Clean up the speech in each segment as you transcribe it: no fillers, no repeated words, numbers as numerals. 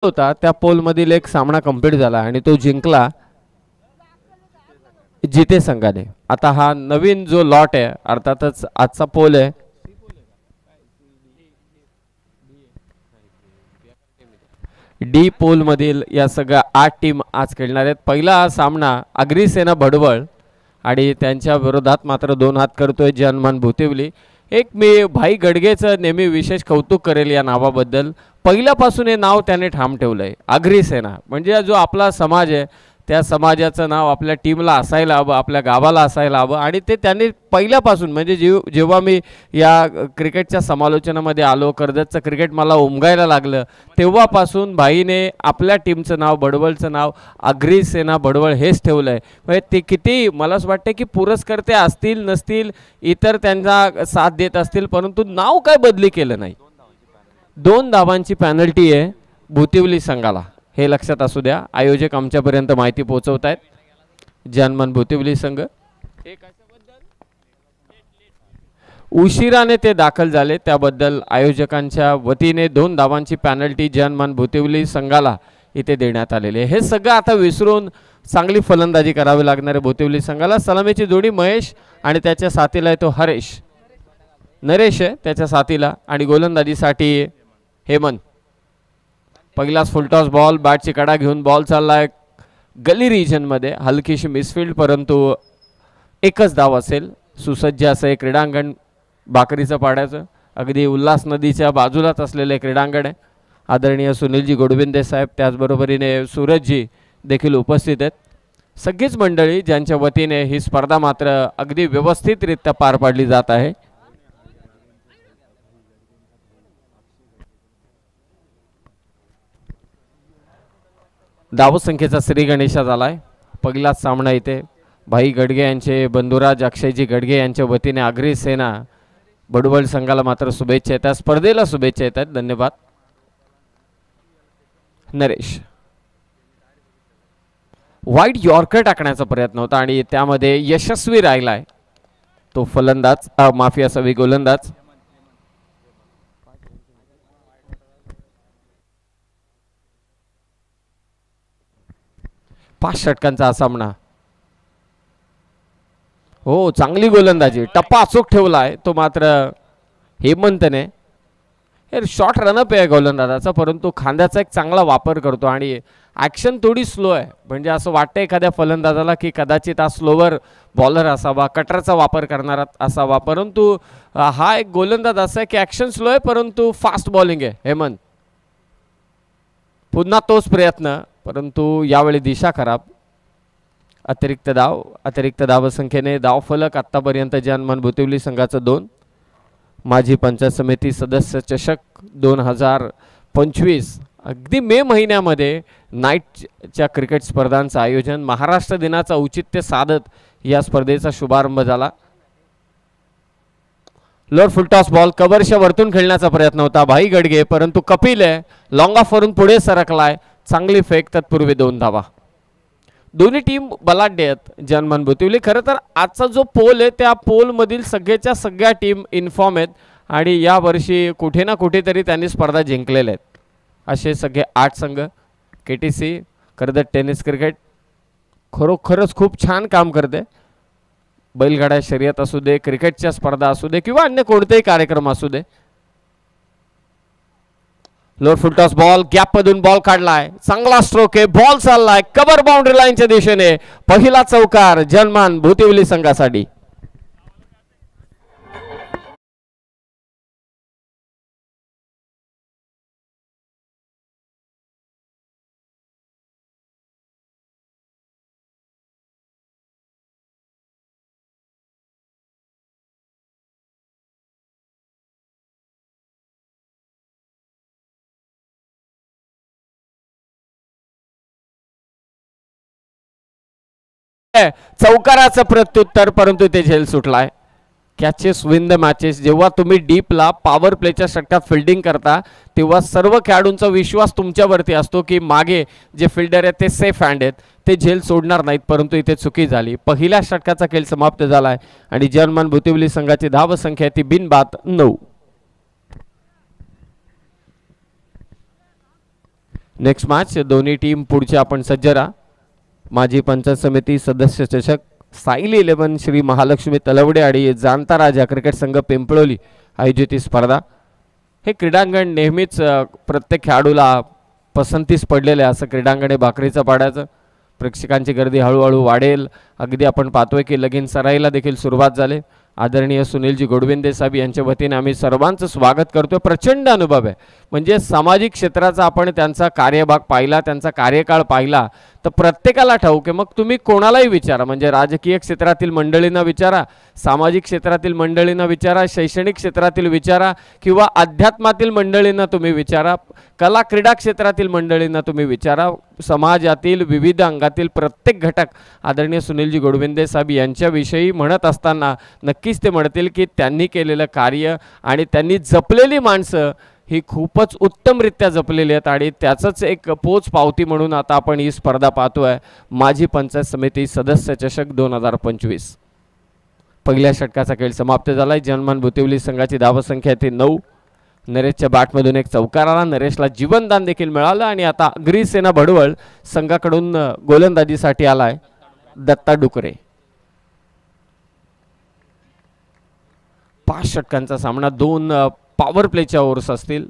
होता त्या पोलमधील एक सामना कंप्लीट झाला आणि तो जिंकला जिते संघाने। आता हा नवीन जो लॉट आहे अर्थातच आजचा पोल आहे डी पोल मधील या सगळ्या 8 टीम आज खेळणार आहेत। पहिला सामना अग्रिसेना भडवळ आणि त्यांच्या विरोधात मात्र 2 हात करतोय जनमान भुतिवली। एक मी भाई गडगेचं नेहमी विशेष कौतुक करेल या नावाबद्दल। पहिल्यापासून हे नाव त्याने ठाम ठेवलंय अग्रिसेना, म्हणजे जो आपला समाज आहे त्या समाजाचं नाव आपल्या टीमला असायला हवं, आपल्या गावाला असायला हवं आणि ते त्यांनी पहिल्यापासून म्हणजे जेव्हा मी या क्रिकेटच्या समालोचनामध्ये आलो, कर्जतचं क्रिकेट मला उमगायला लागलं तेव्हापासून भाईने आपल्या टीमचं नाव भडवळचं नाव अग्रिसेना भडवळ हेच ठेवलं आहे। म्हणजे ते किती मला असं वाटतं की पुरस्कर्ते असतील नसतील इतर त्यांचा साथ देत असतील परंतु नाव काय बदली केलं नाही। 2 धावांची पेनल्टी आहे भुतिवली संघाला, हे लक्षात असू द्या। आयोजक आमच्यापर्यंत माहिती पोहोचवत आहेत। जनमन भुतिवली संघ उशिराने ते दाखल झाले त्याबद्दल आयोजकांच्या वतीने 2 धावांची पेनल्टी जनमन भुतिवली संघाला इथे देण्यात आलेली आहे। हे सगळं आता विसरून चांगली फलंदाजी करावी लागणार आहे भुतिवली संघाला। सलामीची जोडी महेश आणि त्याच्या साथीला आहे तो हरेश नरेश आहे त्याच्या साथीला आणि गोलंदाजीसाठी हेमंत। पहिलाच फुलटॉस बॉल, बॅटची कडा घेऊन बॉल चाललाय गली रिजन मध्ये, हलकीशी मिसफील्ड परंतु एकच धाव असेल। सुसज्ज असं हे क्रीडांगण बाकरीचं पाड्याचं अगदी उल्हास नदीच्या बाजूलाच असलेले क्रीडांगण आहे। आदरणीय सुनीलजी गोडविंदे साहेब त्याचबरोबरीने सूरजजी देखील उपस्थित आहेत। सगळीच मंडळी ज्यांच्या वतीने ही स्पर्धा मात्र अगदी व्यवस्थितरित्या पार पाडली जात आहे। धावसंख्येचा श्री गणेशा झालाय। पहिलाच सामना इथे भाई गडगे यांचे बंधुराज अक्षयजी गडगे यांच्या वतीने अग्रिसेना भडवळ संघाला मात्र शुभेच्छा येतात, स्पर्धेला शुभेच्छा येतात। धन्यवाद नरेश। वाईट यॉर्कर टाकण्याचा प्रयत्न होता आणि त्यामध्ये यशस्वी राहिलाय तो फलंदाज माफी असावी गोलंदाज। 5 षटकांचा हा सामना। हो चांगली गोलंदाजी, टप्पा अचूक ठेवलाय तो मात्र हेमंतने। हे शॉर्ट रनअप आहे गोलंदाजाचा परंतु खांद्याचा एक चांगला वापर करतो आणि ॲक्शन थोडी स्लो आहे, म्हणजे असं वाटतं एखाद्या फलंदाजाला की कदाचित हा स्लोवर बॉलर असावा, कटरचा वापर करणारा असावा, परंतु हा एक गोलंदाज असा आहे की ॲक्शन स्लो आहे परंतु फास्ट बॉलिंग आहे हेमंत। पुन्हा तोच प्रयत्न परंतु यावेळी दिशा खराब। अतिरिक्त धावसंख्येने धावफलक आतापर्यंत जनमन भुतिवली संघाचं 2। माजी पंचायत समिती सदस्य चषक 2025 अगदी मे महिन्यामध्ये नाईटच्या क्रिकेट स्पर्धांचं आयोजन महाराष्ट्र दिनाचं औचित्य साधत या स्पर्धेचा शुभारंभ झाला। लोअर फुलटॉस बॉल कव्हरच्या वरतून खेळण्याचा प्रयत्न होता भाई गडगे परंतु कपिल आहे लॉंग ऑफ वरून पुढे सरकलाय, चांगली फेक, तत्पूर्वी 2 धावा। दोन्ही टीम बलाढ्य आहेत जनमन भुतिवली। खरं तर आजचा जो पोल आहे त्या पोल मधील सगळ्या टीम इन्फॉर्म आहेत आणि या वर्षी कुठे ना कुठेतरी त्यांनी स्पर्धा जिंकलेल्या आहेत। असे सगळे 8 संघ केटीसी कर्जत टेनिस क्रिकेट खरोखरच खूप छान काम करते। बैलगाडा शर्यत असू दे, क्रिकेटच्या स्पर्धा असू दे किंवा अन्य कोणतेही कार्यक्रम असू दे। लोअर फुलटॉस बॉल, गॅप मधून बॉल काढलाय, चांगला स्ट्रोक आहे, बॉल चाललाय कव्हर बाउंड्री लाईनच्या दिशेने। पहिला चौकार जनमान भुतिवली संघासाठी। चौकाराचं प्रत्युत्तर परंतु ते झेल सुटलाय। Catches win the matches. जेव्हा तुम्ही डीपला पॉवर प्लेच्या षटकात फिल्डिंग करता तेव्हा सर्व खेळाडूंचा विश्वास तुमच्यावरती असतो की मागे जे फिल्डर आहेत ते सेफ हँड आहेत, ते झेल सोडणार नाहीत, परंतु इथे चुकी झाली। पहिल्या षटकाचा खेळ समाप्त झालाय आणि जनमन भुतिवली संघाची धावसंख्या ती बिनबाद 9। नेक्स्ट मॅच दोन्ही टीम पुढचे आपण सज्ज राहा. माजी पंचायत समिती सदस्य चषक साईल 11 श्री महालक्ष्मी तलवडे आणि जाणता राजा क्रिकेट संघ पिंपळोली आयोजित ही स्पर्धा. हे क्रीडांगण नेहमीच प्रत्येक खेळाडूला पसंतीस पडलेलं आहे. असं क्रीडांगण हे भाकरीचं पाड्याचं. प्रेक्षकांची गर्दी हळूहळू वाढेल. अगदी आपण पाहतोय की लगीन सराईला देखील सुरुवात झाली. आदरणीय सुनीलजी गोडविंदे साहेब यांच्या वतीने आम्ही सर्वांचं स्वागत करतोय. प्रचंड अनुभव आहे. म्हणजे सामाजिक क्षेत्राचा आपण त्यांचा कार्यभाग पाहिला, त्यांचा कार्यकाळ पाहिला तर प्रत्येकाला ठाऊक आहे. मग तुम्ही कोणालाही विचारा, म्हणजे राजकीय क्षेत्रातील मंडळींना विचारा, सामाजिक क्षेत्रातील मंडळींना विचारा, शैक्षणिक क्षेत्रातील विचारा किंवा अध्यात्मातील मंडळींना तुम्ही विचारा, कला क्रीडा क्षेत्रातील मंडळींना तुम्ही विचारा, समाजातील विविध अंगातील प्रत्येक घटक आदरणीय सुनीलजी गोडविंदे साहेब यांच्याविषयी म्हणत असताना नक्कीच ते म्हणतील की त्यांनी केलेलं कार्य आणि त्यांनी जपलेली माणसं ही खूपच उत्तमरित्या जपलेली आहेत. आणि त्याचंच एक पोच पावती म्हणून आता आपण ही स्पर्धा पाहतोय. माजी पंचायत समिती सदस्य चषक 2025. पहिल्या षटकाचा खेळ समाप्त झाला आहे. जनमान भुतिवली संघाची धावसंख्या ती 9. नरेशच्या बॅटमधून एक चौकार आला. नरेशला जीवनदान देखील मिळालं. आणि आता अग्रिसेना भडवळ संघाकडून गोलंदाजीसाठी आलाय दत्ता डुकरे. 5 षटकांचा सामना, 2 पॉवर प्लेच्या ओव्हर्स असतील.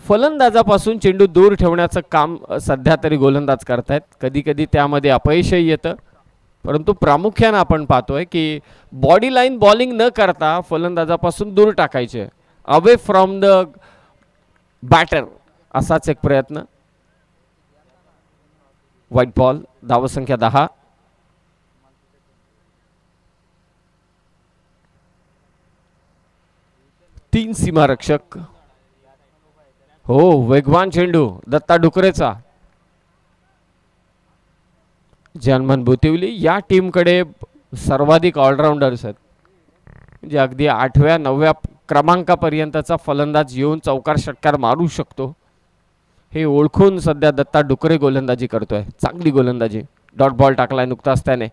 फलंदाजापासून चेंडू दूर ठेवण्याचं काम सध्या तरी गोलंदाज करतायत. कधी कधी त्यामध्ये अपयशही येतं, परंतु प्रामुख्याने आपण पाहतोय की बॉडी लाईन बॉलिंग न करता फलंदाजापासून दूर टाकायचे, अवे फ्रॉम द बॅटर, असाच एक प्रयत्न. व्हाईट बॉल, धावसंख्या 10. तीन सीमारक्षक. हो, वेगवान चेंडू दत्ता डुकरेचा. जनमन भुतिवली या टीमकडे सर्वाधिक ऑलराऊंडर्स आहेत. म्हणजे अगदी 8व्या 9व्या क्रमांकापर्यंतचा फलंदाज येऊन चौकार षटकार मारू शकतो हे ओळखून सध्या दत्ता डुकरे गोलंदाजी करतोय. चांगली गोलंदाजी. डॉट बॉल टाकलाय नुकताच त्याने.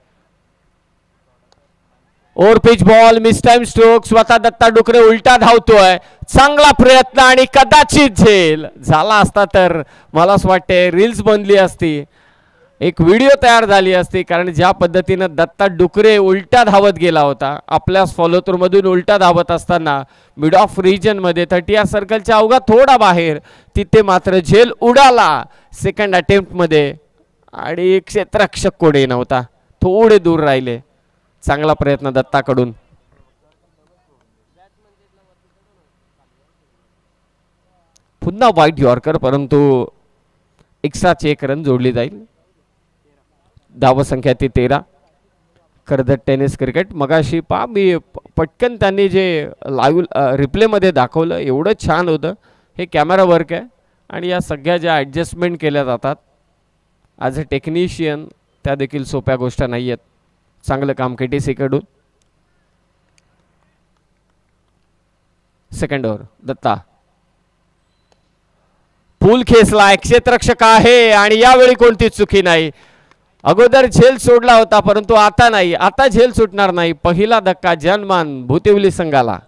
Over pitch ball, miss time stroke. स्वतः दत्ता डुकरे उलटा धावतोय. चांगला प्रयत्न आणि कदाचित झेल झाला असता तर मला असं वाटते रील्स बनली असती, एक व्हिडिओ तयार झाली असती. कारण ज्या पद्धतीनं दत्ता डुकरे उलटा धावत गेला होता, आपल्या फॉलोथ्रू मधून उलटा धावत असताना मिड ऑफ रिजन मध्ये 30 सर्कलच्या अवघा थोडा बाहेर, तिथे मात्र झेल उडाला सेकंड अटेम्प्ट मध्ये आणि क्षेत्ररक्षक कोणी नव्हता, थोडे दूर राहिले. चांगला प्रयत्न दत्ताकडून. पुन्हा वाईट यॉर्कर, परंतु एक्स्ट्राची 1 रन जोडली जाईल. धावसंख्या ती 13. Karjat tennis cricket. मगाशी पहा मी पटकन त्यांनी जे लाईव्ह रिप्लेमध्ये दाखवलं एवढं छान होतं. हे कॅमेरा वर्क आहे आणि या सगळ्या ज्या ॲडजस्टमेंट केल्या जातात ॲज अ टेक्निशियन त्या देखील सोप्या गोष्टी नाही आहेत. चांगलं काम KTC कडून. Second over Datta. पूल खेचला, क्षेत्ररक्षक आहे आणि यावेळी कोणती चुकी नाही. अगोदर झेल सोडला होता परंतु आता नाही, आता झेल सुटणार नाही. पहिला धक्का जनमान भुतिवली संघाला.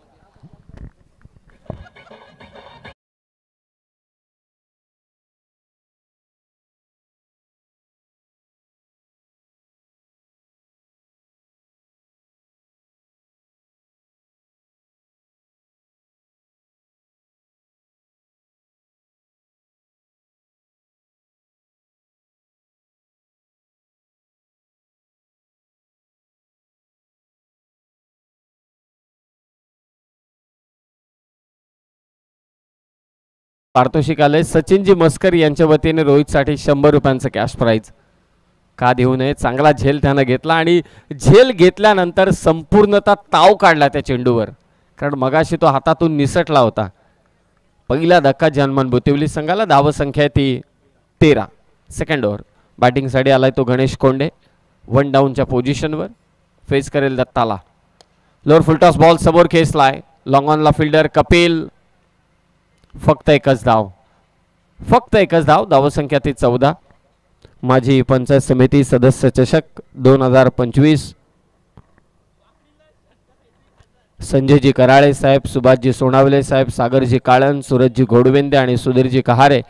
पारितोषिक आलंय सचिनजी मस्कर यांच्या वतीने रोहितसाठी 100 रुपयांचं कॅश प्राइज. का देऊ नये. चांगला झेल त्यानं घेतला आणि झेल घेतल्यानंतर संपूर्णतः ताव काढला त्या चेंडूवर, कारण मगाशी तो हातातून निसटला होता. पहिला धक्का जनमन भुतिवली संघाला. धावसंख्या ती 13. Second over. बॅटिंगसाठी आलाय तो गणेश कोंडे. 1 डाऊनच्या पोझिशनवर फेस करेल दत्ताला. लोअर फुलटॉस बॉल समोर खेचलाय. लॉंग ऑनला फिल्डर कपिल. फक्त एकच धाव, फक्त एकच धाव. धावसंख्या ती 14. माजी पंचायत समिती सदस्य चषक 2025. संजयजी कराळे साहेब, सुभाषजी सोनावले साहेब, सागरजी काळन, सूरजजी घोडवेंदे आणि सुधीरजी कहारे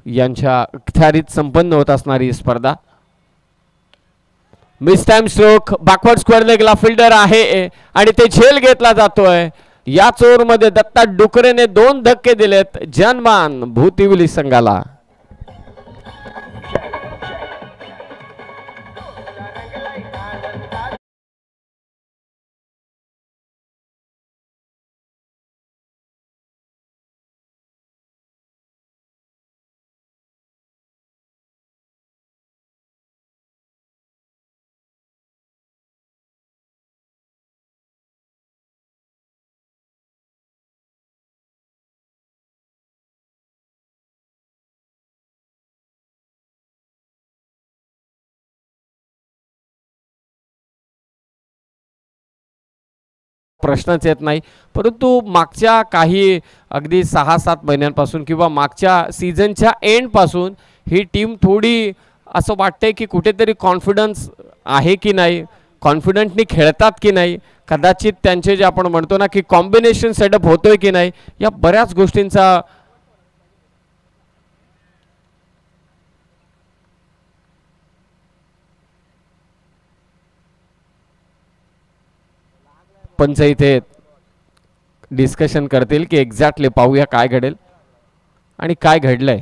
यांच्या अखत्यारीत संपन्न होत असणारी ही स्पर्धा. Miss time stroke, backward square लेगला फिल्डर आहे आणि ते झेल घेतला जातोय. या चोरमध्ये दत्ता डुकरेने 2 धक्के दिलेत जनमान भूतिवली संघाला. प्रश्नच येत नाही, परंतु मागच्या काही अगदी 6-7 महिन्यांपासून किंवा मागच्या सीझनच्या एंड पासून ही टीम थोडी असं वाटतंय की कुठेतरी कॉन्फिडन्स आहे की नाही, कॉन्फिडंटली खेळतात की नाही, कदाचित त्यांचे जे आपण म्हणतो ना की कॉम्बिनेशन सेटअप होतोय की नाही, या बऱ्याच गोष्टींचा पंच इथे डिस्कशन करतील की एक्झॅक्टली पाहूया काय घडेल आणि काय घडलंय.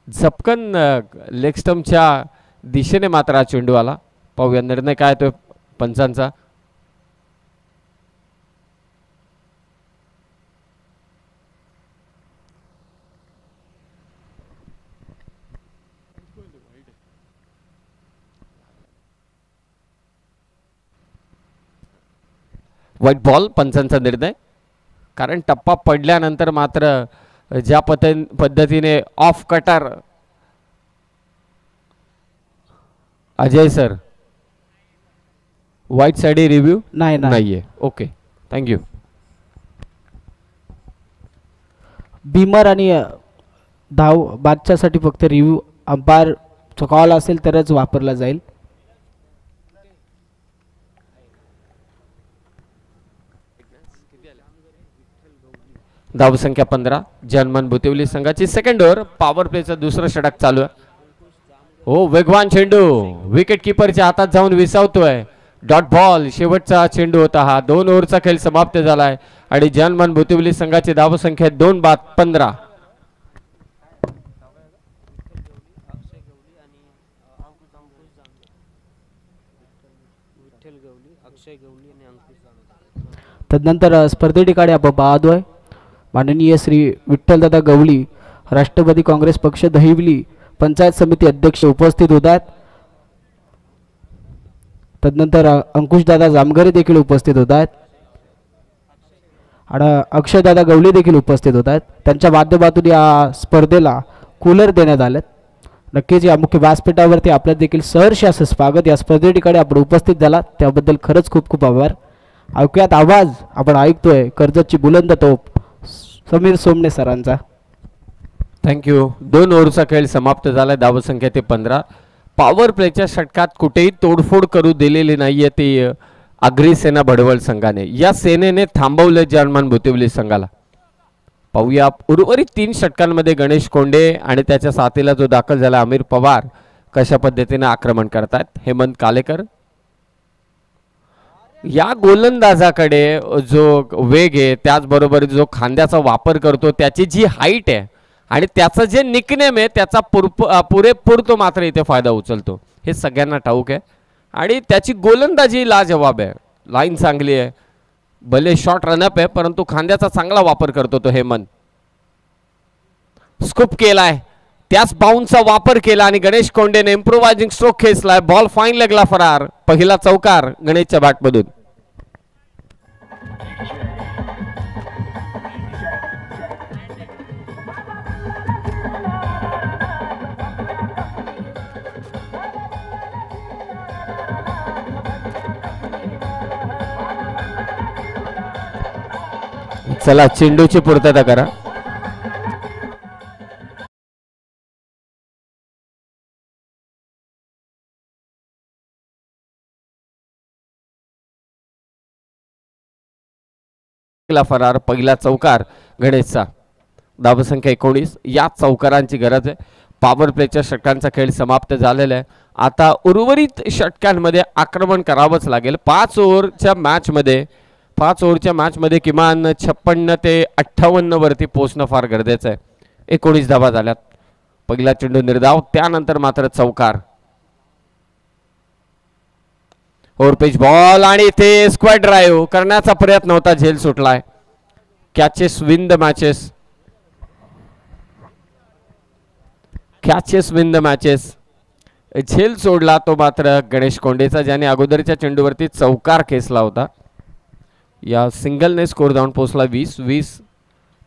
झपकन लेग स्टंपच्या दिशेने मात्र हा चेंडू आला. पाहूया निर्णय काय तो पंचांचा. व्हाईट बॉल पंचांचा निर्णय, कारण टप्पा पडल्यानंतर मात्र ज्या पद्धतीने off cutter Ajay sir white side review नाहीये. Okay thank you. भीमर आणि धाव बादच्यासाठी फक्त रिव्ह्यू अंपायरचा कॉल असेल तरच वापरला जाईल. धावसंख्या 15 जनमन भुतिवली संघाची. सेकंड ओव्हर पॉवर प्लेचं दुसरं षटक चालू आहे. हो वेगवान चेंडू विकेट कीपरच्या हातात जाऊन विसावतोय. डॉट बॉल शेवटचा चेंडू होता हा. 2 ओव्हरचा खेळ समाप्त झालाय आणि जनमन भुतिवली संघाची धावसंख्या 2-15. तदनंतर स्पर्धे ठिकाणी आपण पाहतोय माननीय श्री विठ्ठलदादा गवळी राष्ट्रवादी काँग्रेस पक्ष दहिवली पंचायत समिती अध्यक्ष उपस्थित होतात. तदनंतर अंकुशदादा जामगरे देखील उपस्थित होतात आणि अक्षयदादा गवळी देखील उपस्थित होतात. त्यांच्या माध्यमातून या स्पर्धेला कूलर देण्यात आलेत. नक्कीच या मुख्य व्यासपीठावरती आपलं देखील सहर्ष असं स्वागत. या स्पर्धे ठिकाणी आपण उपस्थित झाला त्याबद्दल खरंच खूप खूप आभार. ऐकूयात आवाज आपण ऐकतोय कर्जतची बुलंद तोप समीर सोमणे सरांचा. थँक्यू. 2 ओव्हरचा खेळ समाप्त झाला. धावसंख्या ते 15. पॉवर प्लेच्या षटकात कुठेही तोडफोड करू दिलेली नाहीये ती आगरी सेना भडवळ संघाने. या सेनेने थांबवले जनमान भुतिवली संघाला. पाहूया उर्वरित 3 षटकांमध्ये गणेश कोंडे आणि त्याच्या साथीला जो दाखल झाला अमीर पवार कशा पद्धतीने आक्रमण करतात. हेमंत कालेकर या गोलंदाजाकडे जो वेग आहे त्याचबरोबर जो खांद्याचा वापर करतो त्याची जी हाईट आहे आणि त्याचं जे निकनेम आहे त्याचा पुरेपूर तो मात्र इथे फायदा उचलतो हे सगळ्यांना ठाऊक आहे. आणि त्याची गोलंदाजी लाजवाब आहे. लाईन चांगली आहे. भले शॉर्ट रनअप आहे परंतु खांद्याचा चांगला वापर करतो तो हेमंत. स्कूप केलाय त्याच बाउन्सचा वापर केला आणि गणेश कोंडेने इम्प्रोवायझिंग स्ट्रोक खेचलाय. बॉल फाईन लेगला फरार. पहिला चौकार गणेशच्या बॅटमधून. चला चेंडूची पूर्तता करा. एकला फरार, पहिला चौकार गणेशचा. धावसंख्या 19. या चौकारांची गरज आहे. पॉवर प्लेच्या षटकांचा खेळ समाप्त झालेला आहे. आता उर्वरित षटकांमध्ये आक्रमण करावंच लागेल. 5 ओव्हरच्या मॅचमध्ये किमान 56 ते 58 वरती पोहोचणं फार गरजेचं आहे. 19 धावा झाल्यात. पहिला चेंडू निर्धाव, त्यानंतर मात्र चौकार. ओव्हरपिच बॉल आणि इथे स्क्वॅड ड्राईव्ह करण्याचा प्रयत्न होता, झेल सुटलाय. Catches win the matches. झेल सोडला तो मात्र गणेश कोंडेचा, ज्याने अगोदरच्या चेंडूवरती चौकार खेचला होता. या सिंगलने स्कोर जाऊन पोहोचला 20.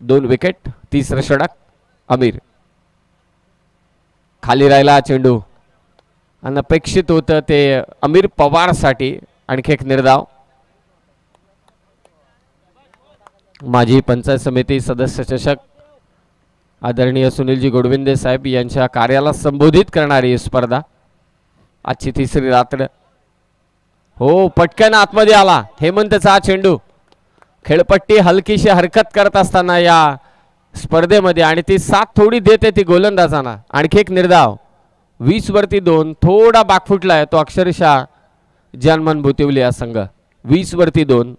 2 विकेट. तिसरं षटक अमीर. खाली राहिला चेंडू. अनपेक्षित होतं ते अमीर पवारसाठी. आणखी एक निर्धाव. माजी पंचायत समिती सदस्य चषक आदरणीय सुनीलजी गोडविंदे साहेब यांच्या कार्याला संबोधित करणारी स्पर्धा. आजची तिसरी रात्र. हो, पटकन आतमध्ये आला हेमंतचा चेंडू. खेळपट्टी हलकीशी हरकत करत असताना या स्पर्धेमध्ये, आणि ती साथ थोडी देते ती गोलंदाजांना. आणखी एक निर्धाव. 20 वरती 2. थोडा बाकफुटलाय तो अक्षरशः जानमान भुतिवली हा संघ. 20 वरती 2.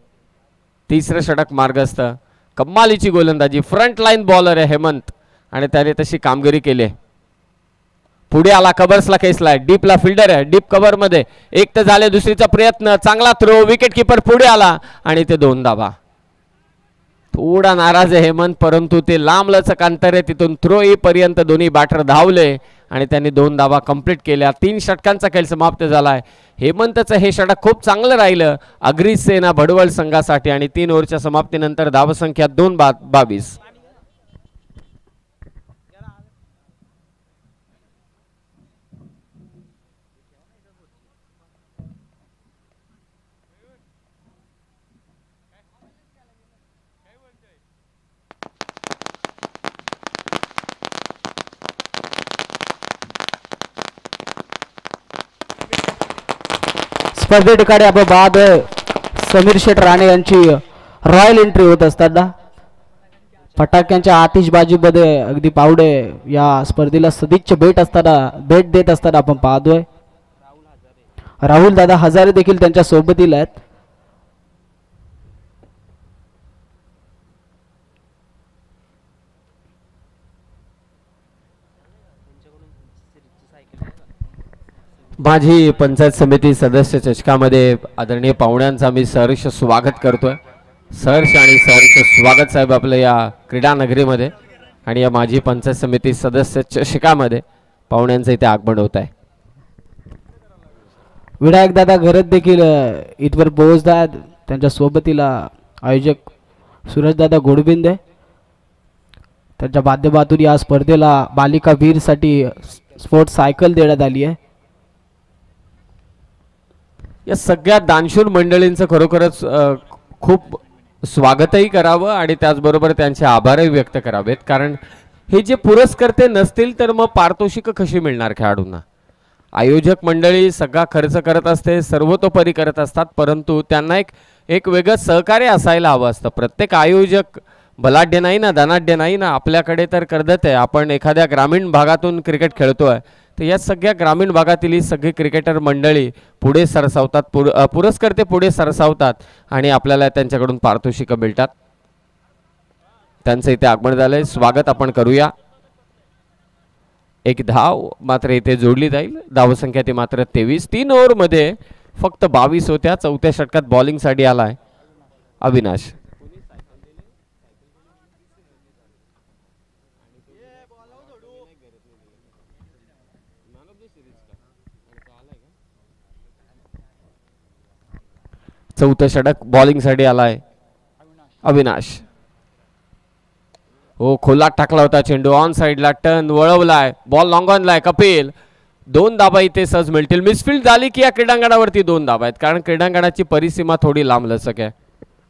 तिसरं षटक मार्गस्थ. कमालीची गोलंदाजी. फ्रंट लाईन बॉलर आहे हेमंत, आणि त्याने तशी कामगिरी केली. पुढे आला, कव्हर्सला खेचलाय. डीपला फिल्डर आहे, डीप कव्हर मध्ये. एक तर झाले, दुसरीचा प्रयत्न. चांगला थ्रो. विकेट किपर पुढे आला आणि ते 2 धावा. थोडा नाराज आहे हेमंत, परंतु ते लांब लचक अंतर आहे, तिथून थ्रो येईपर्यंत दोन्ही बॅटर धावले आणि त्यांनी 2 धावा कंप्लीट केल्या. 3 षटकांचा खेळ समाप्त झालाय. हेमंतचं हे षटक खूप चांगलं राहिलं अग्रिसेना भडवळ संघासाठी, आणि 3 ओव्हरच्या समाप्तीनंतर धावसंख्या 22. स्पर्धे ठिकाणी आपण बाद समीर शेठ राणे यांची रॉयल एंट्री होत असताना फटाक्यांच्या आतिषबाजीमध्ये अगदी पावडे या स्पर्धेला सदिच्छा भेट देत असताना आपण पाहतोय. राहुल दादा हजारे देखील त्यांच्या सोबतीला आहेत. माझी पंचायत समिती सदस्य चषकामध्ये आदरणीय पाहुण्यांचा मी सहर्ष स्वागत करतोय. सहर्ष आणि सहर्ष स्वागत साहेब आपल्या या क्रीडा नगरीमध्ये, आणि या माझी पंचायत समिती सदस्य चषकामध्ये पाहुण्यांचं इथे आगमन होत आहे. विनायक दादा घरत देखील इथवर पोहोचतात. त्यांच्या सोबतीला आयोजक सूरज दादा गोडबिंदे. त्यांच्या माध्यमातून या स्पर्धेला बालिका वीरसाठी स्पोर्ट्स सायकल देण्यात आली आहे. या सगळ्या दानशूर मंडळींचं खरोखरच खूप स्वागतही करावं आणि त्याचबरोबर त्यांचे आभारही व्यक्त करावेत, कारण हे जे पुरस्कर्ते नसतील तर मग पारितोषिकं कशी मिळणार खेळाडूंना. आयोजक मंडळी सगळा खर्च करत असते, सर्वतोपरी करत असतात, परंतु त्यांना एक वेगळं सहकार्य असायला हवं असतं. प्रत्येक आयोजक बलाढ्य नाही ना, धनाढ्य नाही ना. आपल्याकडे तर कर्जत आहे. आपण एखाद्या ग्रामीण भागातून क्रिकेट खेळतोय, तर या सगळ्या ग्रामीण भागातील ही सगळी क्रिकेटर मंडळी पुढे सरसावतात, पुरस्कर्ते पुढे सरसावतात आणि आपल्याला त्यांच्याकडून पारितोषिकं मिळतात. त्यांचं इथे आगमन झालंय, स्वागत आपण करूया. एक धाव मात्र इथे जोडली जाईल. धावसंख्या ती मात्र 23. 3 ओव्हरमध्ये फक्त 22 होत्या. 4थ्या षटकात बॉलिंगसाठी आलाय अविनाश. चौथं षटक बॉलिंगसाठी आलाय अविनाश. हो, खोलात टाकला होता चेंडू. ऑन साइडला टर्न वळवलाय, बॉल लॉंग ऑनलाय. कपिल 2 धाबा इथे सहज मिळतील. मिसफिल्ड झाली की या क्रीडांगणावरती 2 धाबा आहेत, कारण क्रीडांगणाची परिसीमा थोडी लांब लचक आहे.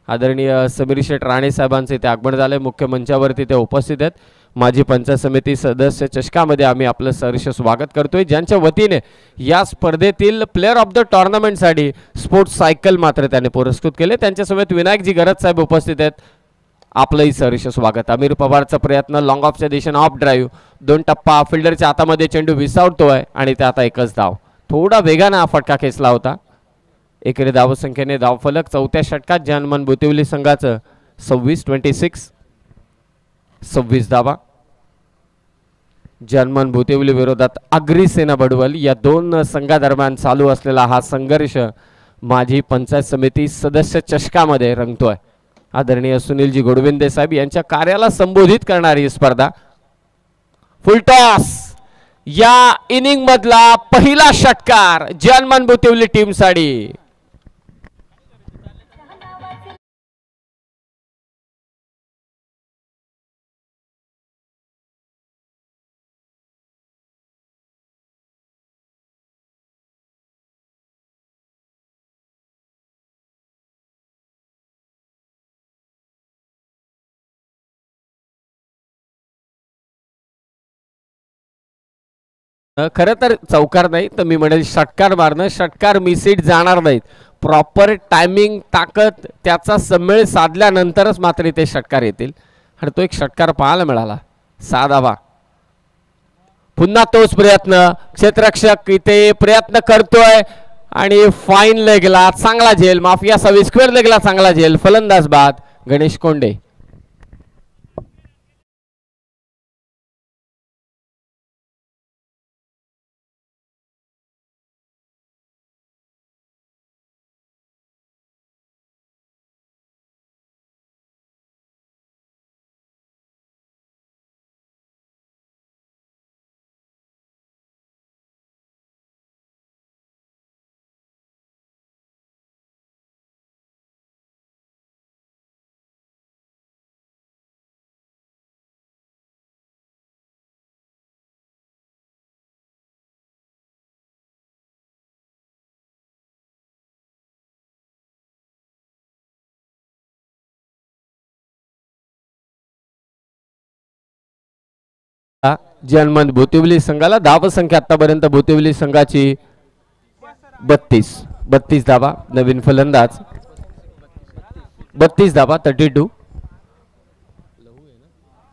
आदरणीय समीर शेठ राणे साहेबांचे इथे आगमन झाले. मुख्य मंचावरती ते उपस्थित आहेत. माजी पंचायत समिती सदस्य चषकामध्ये आम्ही आपलं सहर्ष स्वागत करतोय, ज्यांच्या वतीने या स्पर्धेतील प्लेअर ऑफ द टुर्नामेंटसाठी स्पोर्ट्स सायकल मात्र त्याने पुरस्कृत केले. त्यांच्यासोबत विनायकजी गरज साहेब उपस्थित आहेत. आपलंही सहर्ष स्वागत. अमीर पवारचा प्रयत्न लॉंग ऑफच्या दिशेने ऑफ ड्राईव्ह, 2 टप्पा, फिल्डरच्या हातामध्ये चेंडू विसावतोय आणि ते आता एकच धाव. थोडा वेगाने हा फटका खेचला होता. एकेरी धावसंख्येने धावफलक चौथ्या षटकात जनमन बुतिवली संघाचं 26-26, 26 धावा. जनमन भुतिवली विरोधात अग्रिसेना भडवल या दोन संघादरम्यान चालू असलेला हा संघर्ष माजी पंचायत समिती सदस्य चषकामध्ये रंगतोय. आदरणीय सुनीलजी गोडविंदे साहेब यांच्या कार्याला संबोधित करणारी ही स्पर्धा. फुलटॉस या इनिंग मधला पहिला षटकार जनमन भुतिवली टीमसाठी. खरं तर चौकार नाही तर मी म्हणेल षटकार मारणं. षटकार मिसीट जाणार नाहीत. प्रॉपर टायमिंग, ताकद त्याचा सममेळ साधल्यानंतरच मात्र ते षटकार येतील. आणि तो एक षटकार पाहायला मिळाला. 6 धावा. पुन्हा तोच प्रयत्न. क्षेत्ररक्षक इथे प्रयत्न करतोय आणि फाईन लेगला चांगला झेल, माफी असावी, स्क्वेअर लेगला चांगला झेल. फलंदाज बाद गणेश कोंडे. जनमन भुतिवली संघाला धावसंख्या आतापर्यंत भुतिवली संघाची 32 धावा. नवीन फलंदाज 32 धावा. 32.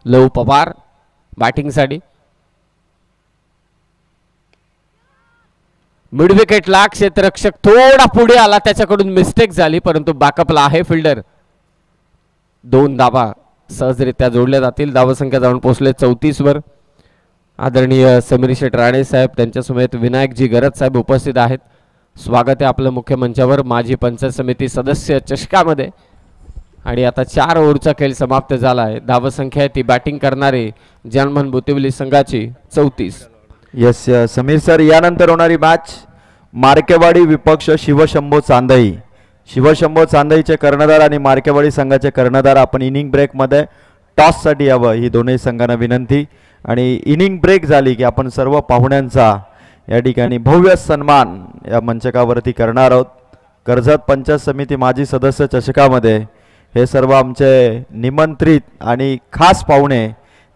लहू पवार बॅटिंगसाठी. मिड विकेटला क्षेत्ररक्षक थोडा पुढे आला, त्याच्याकडून मिस्टेक झाली, परंतु बॅकअपला आहे फिल्डर. 2 धावा सहजरित्या जोडल्या जातील. धावसंख्या जाऊन पोहोचले 34 वर. आदरणीय समीर शेठ राणे साहेब, त्यांच्यासमवेत विनायकजी गरज साहेब उपस्थित आहेत. स्वागत आहे आपलं मुख्य मंचावर माजी पंचायत समिती सदस्य चषकामध्ये. आणि आता 4 ओव्हरचा खेळ समाप्त झाला आहे. धावसंख्या ती बॅटिंग करणारे जनमन बुतिवली संघाची 34. यस समीर सर, यानंतर होणारी मॅच मार्केवाडी विपक्ष शिवशंभो चांदई. शिवशंभो चांदईचे कर्णधार आणि मार्केवाडी संघाचे कर्णधार आपण इनिंग ब्रेकमध्ये टॉससाठी यावं ही दोन्ही संघांना विनंती. आणि इनिंग ब्रेक झाली की आपण सर्व पाहुण्यांचा या ठिकाणी भव्य सन्मान या मंचकावरती करणार आहोत. कर्जत पंचायत समिती माजी सदस्य चषकामध्ये हे सर्व आमचे निमंत्रित आणि खास पाहुणे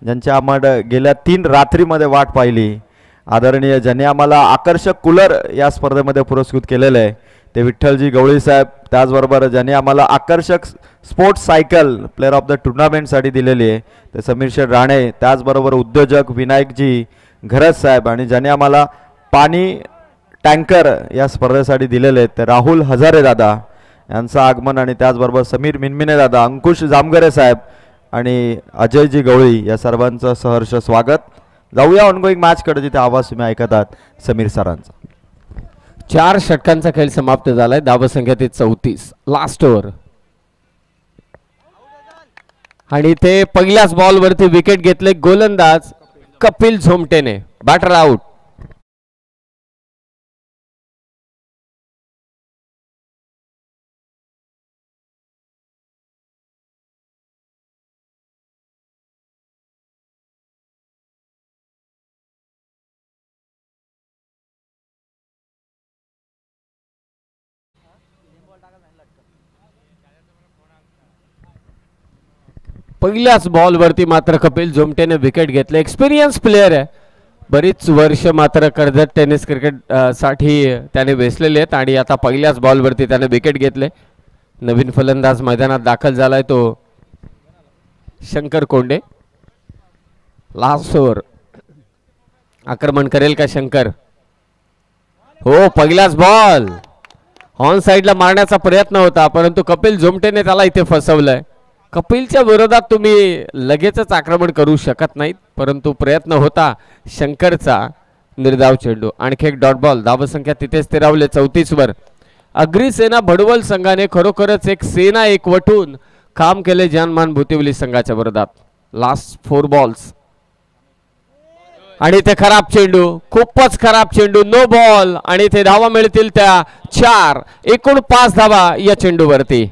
ज्यांच्या आम्हाला गेल्या 3 रात्रीमध्ये वाट पाहिली. आदरणीय ज्यांनी आम्हाला आकर्षक कूलर या स्पर्धेमध्ये पुरस्कृत केलेलं आहे ते विठ्ठलजी गवळी साहेब. त्याचबरोबर ज्यांनी आम्हाला आकर्षक sports cycle player of the टुर्नामेंटसाठी दिलेली आहे ते समीर शेठ राणे. त्याचबरोबर उद्योजक विनायकजी घरज साहेब. आणि ज्यांनी आम्हाला पाणी टँकर या स्पर्धेसाठी दिलेले आहेत ते राहुल हजारे दादा यांचं आगमन. आणि त्याचबरोबर समीर मिनमिने दादा, अंकुश जामगरे साहेब आणि अजयजी गवळी या सर्वांचं सहर्ष स्वागत. जाऊया ऑनगोईंग मॅचकडे जिथे आवाज तुम्ही ऐकत आहात समीर सरांचा. 4 षटकांचा खेळ समाप्त झालाय. धावसंख्या ती 34. Last over. आणि ते पहिल्याच बॉलवरती विकेट घेतले गोलंदाज कपिल झोमटेने. Batter out. पहिल्याच बॉलवरती मात्र कपिल झोमटेने विकेट घेतले. एक्सपिरियन्स प्लेयर आहे. बरीच वर्ष मात्र कर्जत टेनिस क्रिकेट साठी त्याने वेचलेले आहेत आणि आता पहिल्याच बॉलवरती त्याने विकेट घेतले. नवीन फलंदाज मैदानात दाखल झालाय तो शंकर कोंडे. Last over. आक्रमण करेल का शंकर? हो, पहिलाच बॉल ऑन साइडला मारण्याचा प्रयत्न होता, परंतु कपिल झोमटेने त्याला इथे फसवलंय. कपिलच्या विरोधात तुम्ही लगेचच आक्रमण करू शकत नाहीत, परंतु प्रयत्न होता शंकरचा. निर्धाव चेंडू, आणखी एक डॉट बॉल. धावसंख्या तिथेच स्थिरावले 34 वर. अग्रिसेना भडवल संघाने खरोखरच एक सेना एकवटून काम केले जानमान भुतिवली संघाच्या विरोधात. लास्ट 4 बॉल्स आणि ते खराब चेंडू, खूपच खराब चेंडू. नो बॉल आणि ते धावा मिळतील त्या 4. एकूण 5 धावा या चेंडूवरती.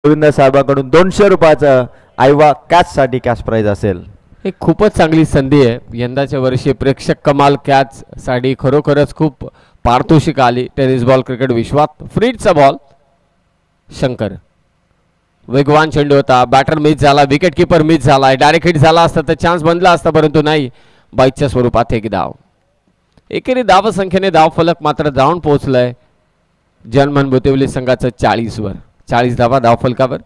गोविंद साहेबांकडून 200 रुपयाचं आयवा कॅच साठी कॅश प्राइज असेल. एक खूपच चांगली संधी आहे. यंदाच्या वर्षी प्रेक्षक कमाल कॅच साठी खरोखरच खूप पारितोषिक आली टेनिस बॉल क्रिकेट विश्वात. फ्रीडचा बॉल. शंकर वेगवान चेंडू होता. बॅटर मिस झाला, विकेट किपर मिस झाला. डायरेक्ट हिट झाला असता तर चान्स बनला असता, परंतु नाही. बाईकच्या स्वरूपात एक धाव. एकेरी धाव संख्येने धाव फलक मात्र जाऊन पोहोचलाय जनमन भुतिवली संघाचं 40 वर. 40 धावा धाव फलकावर.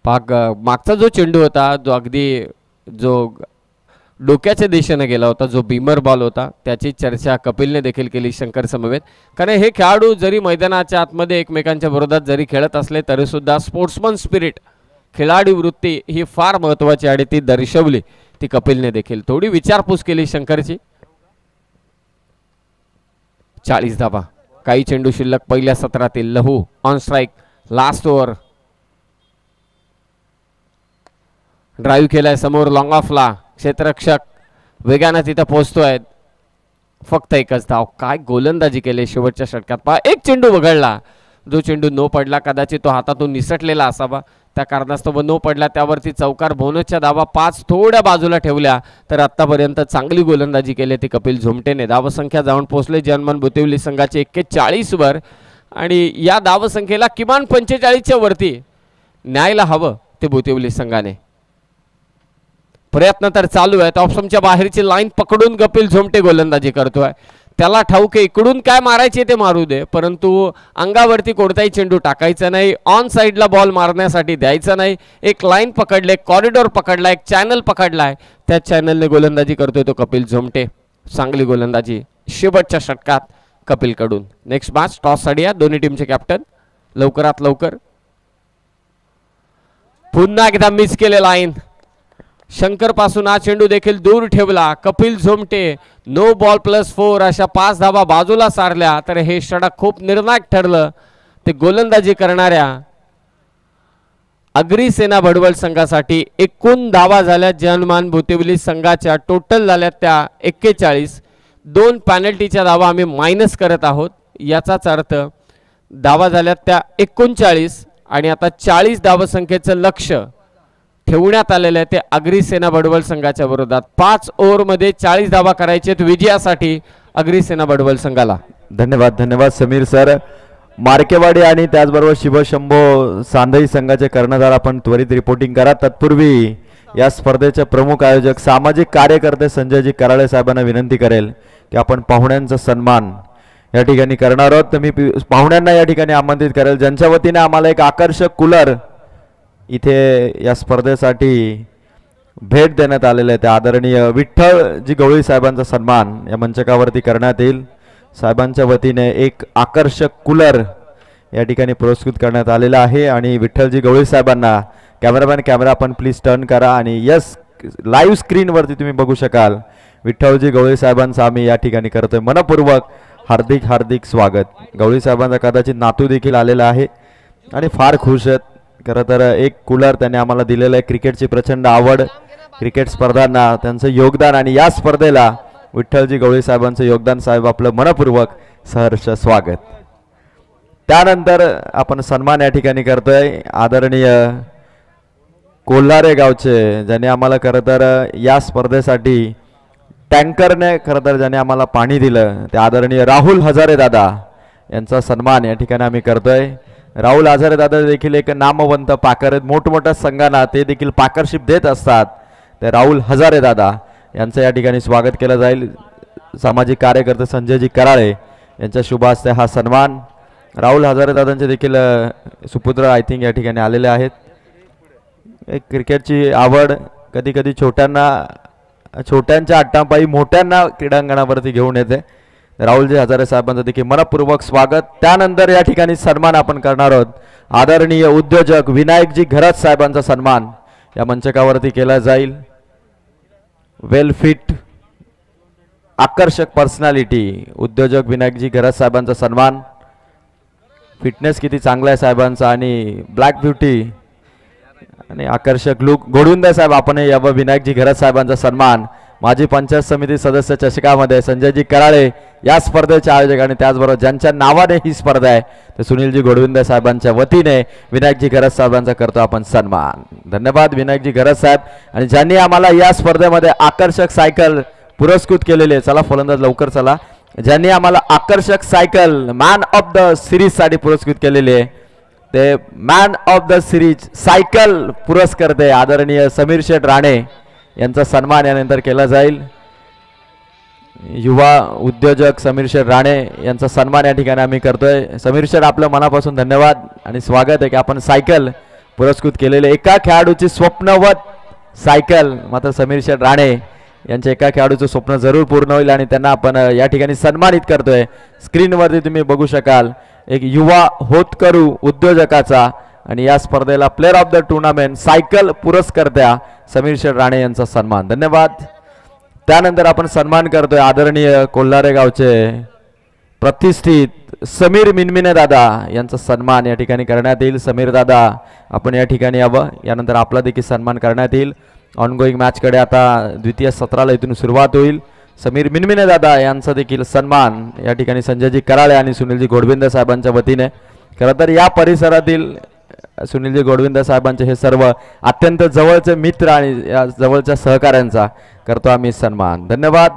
मागचा जो चेंडू होता, जो अगदी डोक्याच्या दिशेने गेला होता, जो बीमर बॉल होता, त्याची चर्चा कपिलने देखील केली शंकर समवेत. कारण हे खेळाडू जरी मैदानाच्या आतमध्ये एकमेकांच्या विरोधात जरी खेळत असले तरी सुद्धा स्पोर्ट्समन स्पिरिट, खेळाडू वृत्ती ही फार महत्त्वाची आणि ती दर्शवली ती कपिलने देखील. थोडी विचारपूस केली शंकरची. 40 धावा. काही चेंडू शिल्लक पहिल्या सत्रातील. लहू on strike. Last over. Drive केलाय समोर लॉंग ऑफला. क्षेत्ररक्षक वेगाने तिथे पोहोचतोय. फक्त एकच धाव. काय गोलंदाजी केली शेवटच्या षटकात. पहा, एक चेंडू वगळला. जो चेंडू नो पडला, कदाचित तो हातातून निसटलेला असावा, त्या कारणास्तव नो पडला. त्यावरती चौकार. बोनसच्या धावा 5 थोड्या बाजूला ठेवल्या तर आतापर्यंत चांगली गोलंदाजी केली ती कपिल झोमटेने. धावसंख्या जाऊन पोहोचले जनमन भुतिवली संघाचे 41 वर. आणि या धावसंख्येला किमान 45च्या वरती न्यायला हवं ते भुतिवली संघाने. प्रयत्न तर चालू आहेत. ऑप्शनच्या बाहेरची लाईन पकडून कपिल झोमटे गोलंदाजी करतोय. त्याला ठाऊक आहे इकडून काय मारायचे ते मारू दे, परंतु अंगावरती कोणताही चेंडू टाकायचा नाही. ऑन साइडला बॉल मारण्यासाठी द्यायचा नाही. एक लाईन पकडले, कॉरिडॉर पकडला, एक चॅनल पकडलाय, त्या चॅनलने गोलंदाजी करतोय तो कपिल झोमटे. चांगली गोलंदाजी शेवटच्या षटकात कपिलकडून. नेक्स्ट मॅच टॉस साठी दोन्ही टीमचे कॅप्टन लवकरात लवकर. पुन्हा एकदा मिस केले लाईन. शंकर पासून हा चेंडू देखील दूर ठेवला. कपिल झोमटे नो बॉल +4 अशा 5 धावा बाजूला सारल्या तर हे षटक खूप निर्णायक ठरलं. ते गोलंदाजी करणाऱ्या अग्रिसेना भडवल संघासाठी. एकूण धावा झाल्या जनमान भुतिवली संघाच्या. टोटल झाल्या त्या 41. 2 पॅनल्टीच्या धावा आम्ही मायनस करत आहोत. याचाच अर्थ धावा झाल्या त्या 39 आणि आता 40 धावसंख्येचं लक्ष ठेवण्यात आलेलं आहे ते अग्रिसेना भडवल संघाच्या विरोधात. 5 ओव्हरमध्ये 40 धावा करायचे विजयासाठी अग्रिसेना भडवल संघाला. धन्यवाद. धन्यवाद समीर सर. मार्केवाडी आणि त्याचबरोबर शिवशंभो सांधई संघाचे कर्णधार आपण त्वरित रिपोर्टिंग करा. तत्पूर्वी या स्पर्धेचे प्रमुख आयोजक सामाजिक कार्यकर्ते संजयजी कराळे साहेबांना विनंती करेल की आपण पाहुण्यांचा सन्मान या ठिकाणी करणार आहोत. तर मी पाहुण्यांना या ठिकाणी आमंत्रित करेल ज्यांच्या वतीने आम्हाला एक आकर्षक कूलर इथे या स्पर्धेसाठी भेट देण्यात आलेले आहे. ते आदरणीय विठ्ठलजी गवळी साहेबांचा सन्मान या मंचकावरती करण्यात येईल. साहेबांच्या वतीने एक आकर्षक कूलर या ठिकाणी पुरस्कृत करण्यात आलेला आहे. आणि विठ्ठलजी गवळी साहेबांना कॅमेरामॅन कॅमेरा आपण प्लीज टर्न करा आणि यस लाईव्ह स्क्रीनवरती तुम्ही बघू शकाल विठ्ठलजी गवळी साहेबांचा आम्ही या ठिकाणी करतोय मनपूर्वक हार्दिक हार्दिक स्वागत. गवळी साहेबांचा कदाचित नातू देखील आलेला आहे आणि फार खुश आहेत. खरं तर एक कूलर त्यांनी आम्हाला दिलेलं आहे. क्रिकेटची प्रचंड आवड, क्रिकेट स्पर्धांना त्यांचं योगदान आणि या स्पर्धेला विठ्ठलजी गवळी साहेबांचं योगदान. साहेब आपलं मनपूर्वक सहर्ष स्वागत. त्यानंतर आपण सन्मान या ठिकाणी करतोय आदरणीय कोल्हारे गावचे ज्याने आम्हाला खरं तर या स्पर्धेसाठी टँकरने खरं तर ज्याने आम्हाला पाणी दिलं ते आदरणीय राहुल हजारे दादा यांचा सन्मान या ठिकाणी आम्ही करतोय. राहुल हजारे दादा देखील एक नामवंत पाकर आहेत. मोठमोठ्या संघांना ते देखील पाकरशिप देत असतात. ते राहुल हजारे दादा यांचं या ठिकाणी स्वागत केलं जाईल. सामाजिक कार्यकर्ते संजयजी कराळे यांच्या शुभ हस्ते हा सन्मान. राहुल हजारे दादांचे देखील सुपुत्र आय थिंक या ठिकाणी आलेले आहेत. एक क्रिकेटची आवड कधी कधी छोट्यांच्या अट्टापायी मोठ्यांना क्रीडांगणावरती घेऊन येते. राहुलजी हजारे साहेबांचं देखील मनपूर्वक स्वागत. त्यानंतर या ठिकाणी सन्मान आपण करणार आहोत. आदरणीय उद्योजक विनायकजी घरत साहेबांचा सन्मान या मंचकावरती केला जाईल. वेल फिट आकर्षक पर्सनॅलिटी उद्योजक विनायकजी घरत साहेबांचा सन्मान. फिटनेस किती चांगला आहे साहेबांचा आणि ब्लॅक ब्युटी आणि आकर्षक लुक. गोडविंदर साहेब आपण यावं. विनायकजी घरत साहेबांचा सन्मान. माजी पंचायत समिती सदस्य चषकामध्ये संजयजी कराळे या स्पर्धेचे आयोजक आणि त्याचबरोबर ज्यांच्या नावाने ही स्पर्धा आहे ते सुनीलजी गोडविंदर साहेबांच्या वतीने विनायकजी घरत साहेबांचा करतो आपण सन्मान. धन्यवाद विनायकजी घरत साहेब. आणि ज्यांनी आम्हाला या स्पर्धेमध्ये आकर्षक सायकल पुरस्कृत केलेली आहे. चला फलंदाज लवकर चला. ज्यांनी आम्हाला आकर्षक cycle man of the series साठी पुरस्कृत केलेली आहे ते man of the series cycle पुरस्कर्ते आदरणीय समीर शेठ राणे यांचा सन्मान यानंतर केला जाईल. युवा उद्योजक समीर शेठ राणे यांचा सन्मान या ठिकाणी आम्ही करतोय. समीर शेठ आपलं मनापासून धन्यवाद आणि स्वागत आहे की आपण सायकल पुरस्कृत केलेले. एका खेळाडूची स्वप्नवत सायकल मात्र समीर शेठ राणे यांच्या एका खेळाडूचं स्वप्न जरूर पूर्ण होईल आणि त्यांना आपण या ठिकाणी सन्मानित करतोय. स्क्रीनवरती तुम्ही बघू शकाल एक युवा होतकरू उद्योजकाचा आणि या स्पर्धेला player of the tournament cycle पुरस्कर्त्या समीर शेठ राणे यांचा सन्मान. धन्यवाद. त्यानंतर आपण सन्मान करतोय आदरणीय कोल्हारे गावचे प्रतिष्ठित समीर मिनमिने दादा यांचा सन्मान या ठिकाणी करण्यात येईल. समीर दादा आपण या ठिकाणी यावं. यानंतर आपला देखील सन्मान करण्यात येईल. ऑनगोईंग मॅचकडे आता द्वितीय सत्राला इथून सुरुवात होईल. समीर मिनमिने दादा यांचा देखील सन्मान या ठिकाणी संजयजी कराळे आणि सुनीलजी गोडविंदर साहेबांच्या वतीने. खरं तर या परिसरातील सुनीलजी गोडविंदर साहेबांचे हे सर्व अत्यंत जवळचे मित्र आणि या जवळच्या सहकाऱ्यांचा करतो आम्ही सन्मान. धन्यवाद.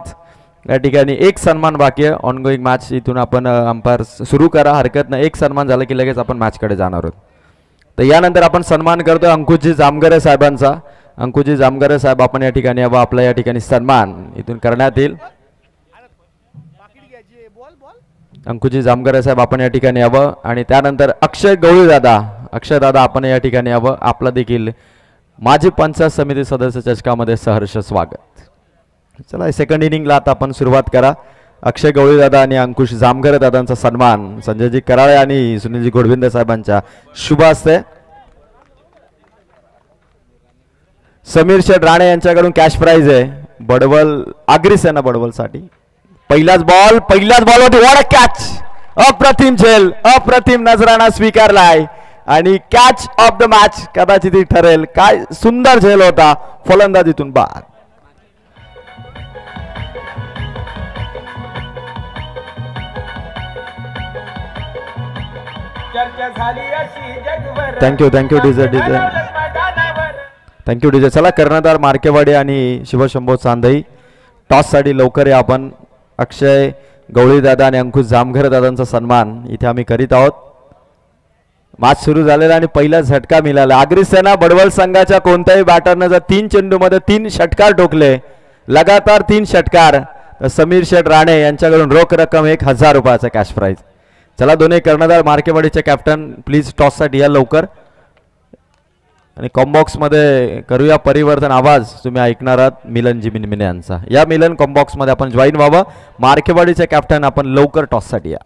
या ठिकाणी एक सन्मान बाकी आहे. ऑनगोईंग मॅच इथून आपण अंपायर सुरू करा हरकत नाही. एक सन्मान झाला की लगेच आपण मॅचकडे जाणार आहोत. तर यानंतर आपण सन्मान करतोय अंकुशजी जामगरे साहेबांचा. अंकुशजी जामगरे साहेब आपण या ठिकाणी यावं. आपला या ठिकाणी सन्मान इथून करण्यात येईल. अंकुशजी जामगरे साहेब आपण या ठिकाणी यावं. आणि त्यानंतर अक्षय गवळी दादा आपण या ठिकाणी यावं. आपला देखील माजी पंचायत समिती सदस्य चषकामध्ये सहर्ष स्वागत. चला सेकंड इनिंगला आता आपण सुरुवात करा. अक्षय गवळी दादा आणि अंकुश जामगरे दादांचा सन्मान संजयजी कराळे आणि सुनीलजी गोडविंदर साहेबांच्या शुभ हस्ते. समीर शेठ राणे यांच्याकडून कॅश प्राइज आहे बडवल अग्रिसेना बडवल साठी. पहिलाच बॉलवरती वॉट कॅच. अप्रतिम झेल अप्रतिम नजराणा स्वीकारलाय आणि कॅच ऑफ द मॅच कदाचित ही ठरेल. काय सुंदर झेल होता. फलंदाजीतून बाद. Thank you DJ. चला कर्णधार मार्केवाडी आणि शिवशंभो चांदई टॉस साठी लवकर या. आपण अक्षय गवळी दादा आणि अंकुश जामघर दादांचा सन्मान इथे आम्ही करीत आहोत. मॅच सुरू झालेला आणि पहिला झटका मिळाला. अग्रिसेना बडवल संघाच्या कोणत्याही बॅटरनं जर 3 चेंडूमध्ये 3 षटकार ठोकले लगातार 3 षटकार तर समीर शेठ राणे यांच्याकडून रोख रक्कम 1000 रुपयाचा कॅश प्राइज. चला दोन्ही कर्णधार मार्केवाडीचे कॅप्टन प्लीज टॉस साठी या लवकर. आणि कॉम्बॉक्स मध्ये करूया परिवर्तन. आवाज तुम्ही ऐकणार आहात मिलनजी मिनमिने यांचा. या मिलन कॉम्बॉक्स मध्ये आपण जॉईन व्हावं. मार्केवाडीचे कॅप्टन आपण लवकर टॉस साठी या.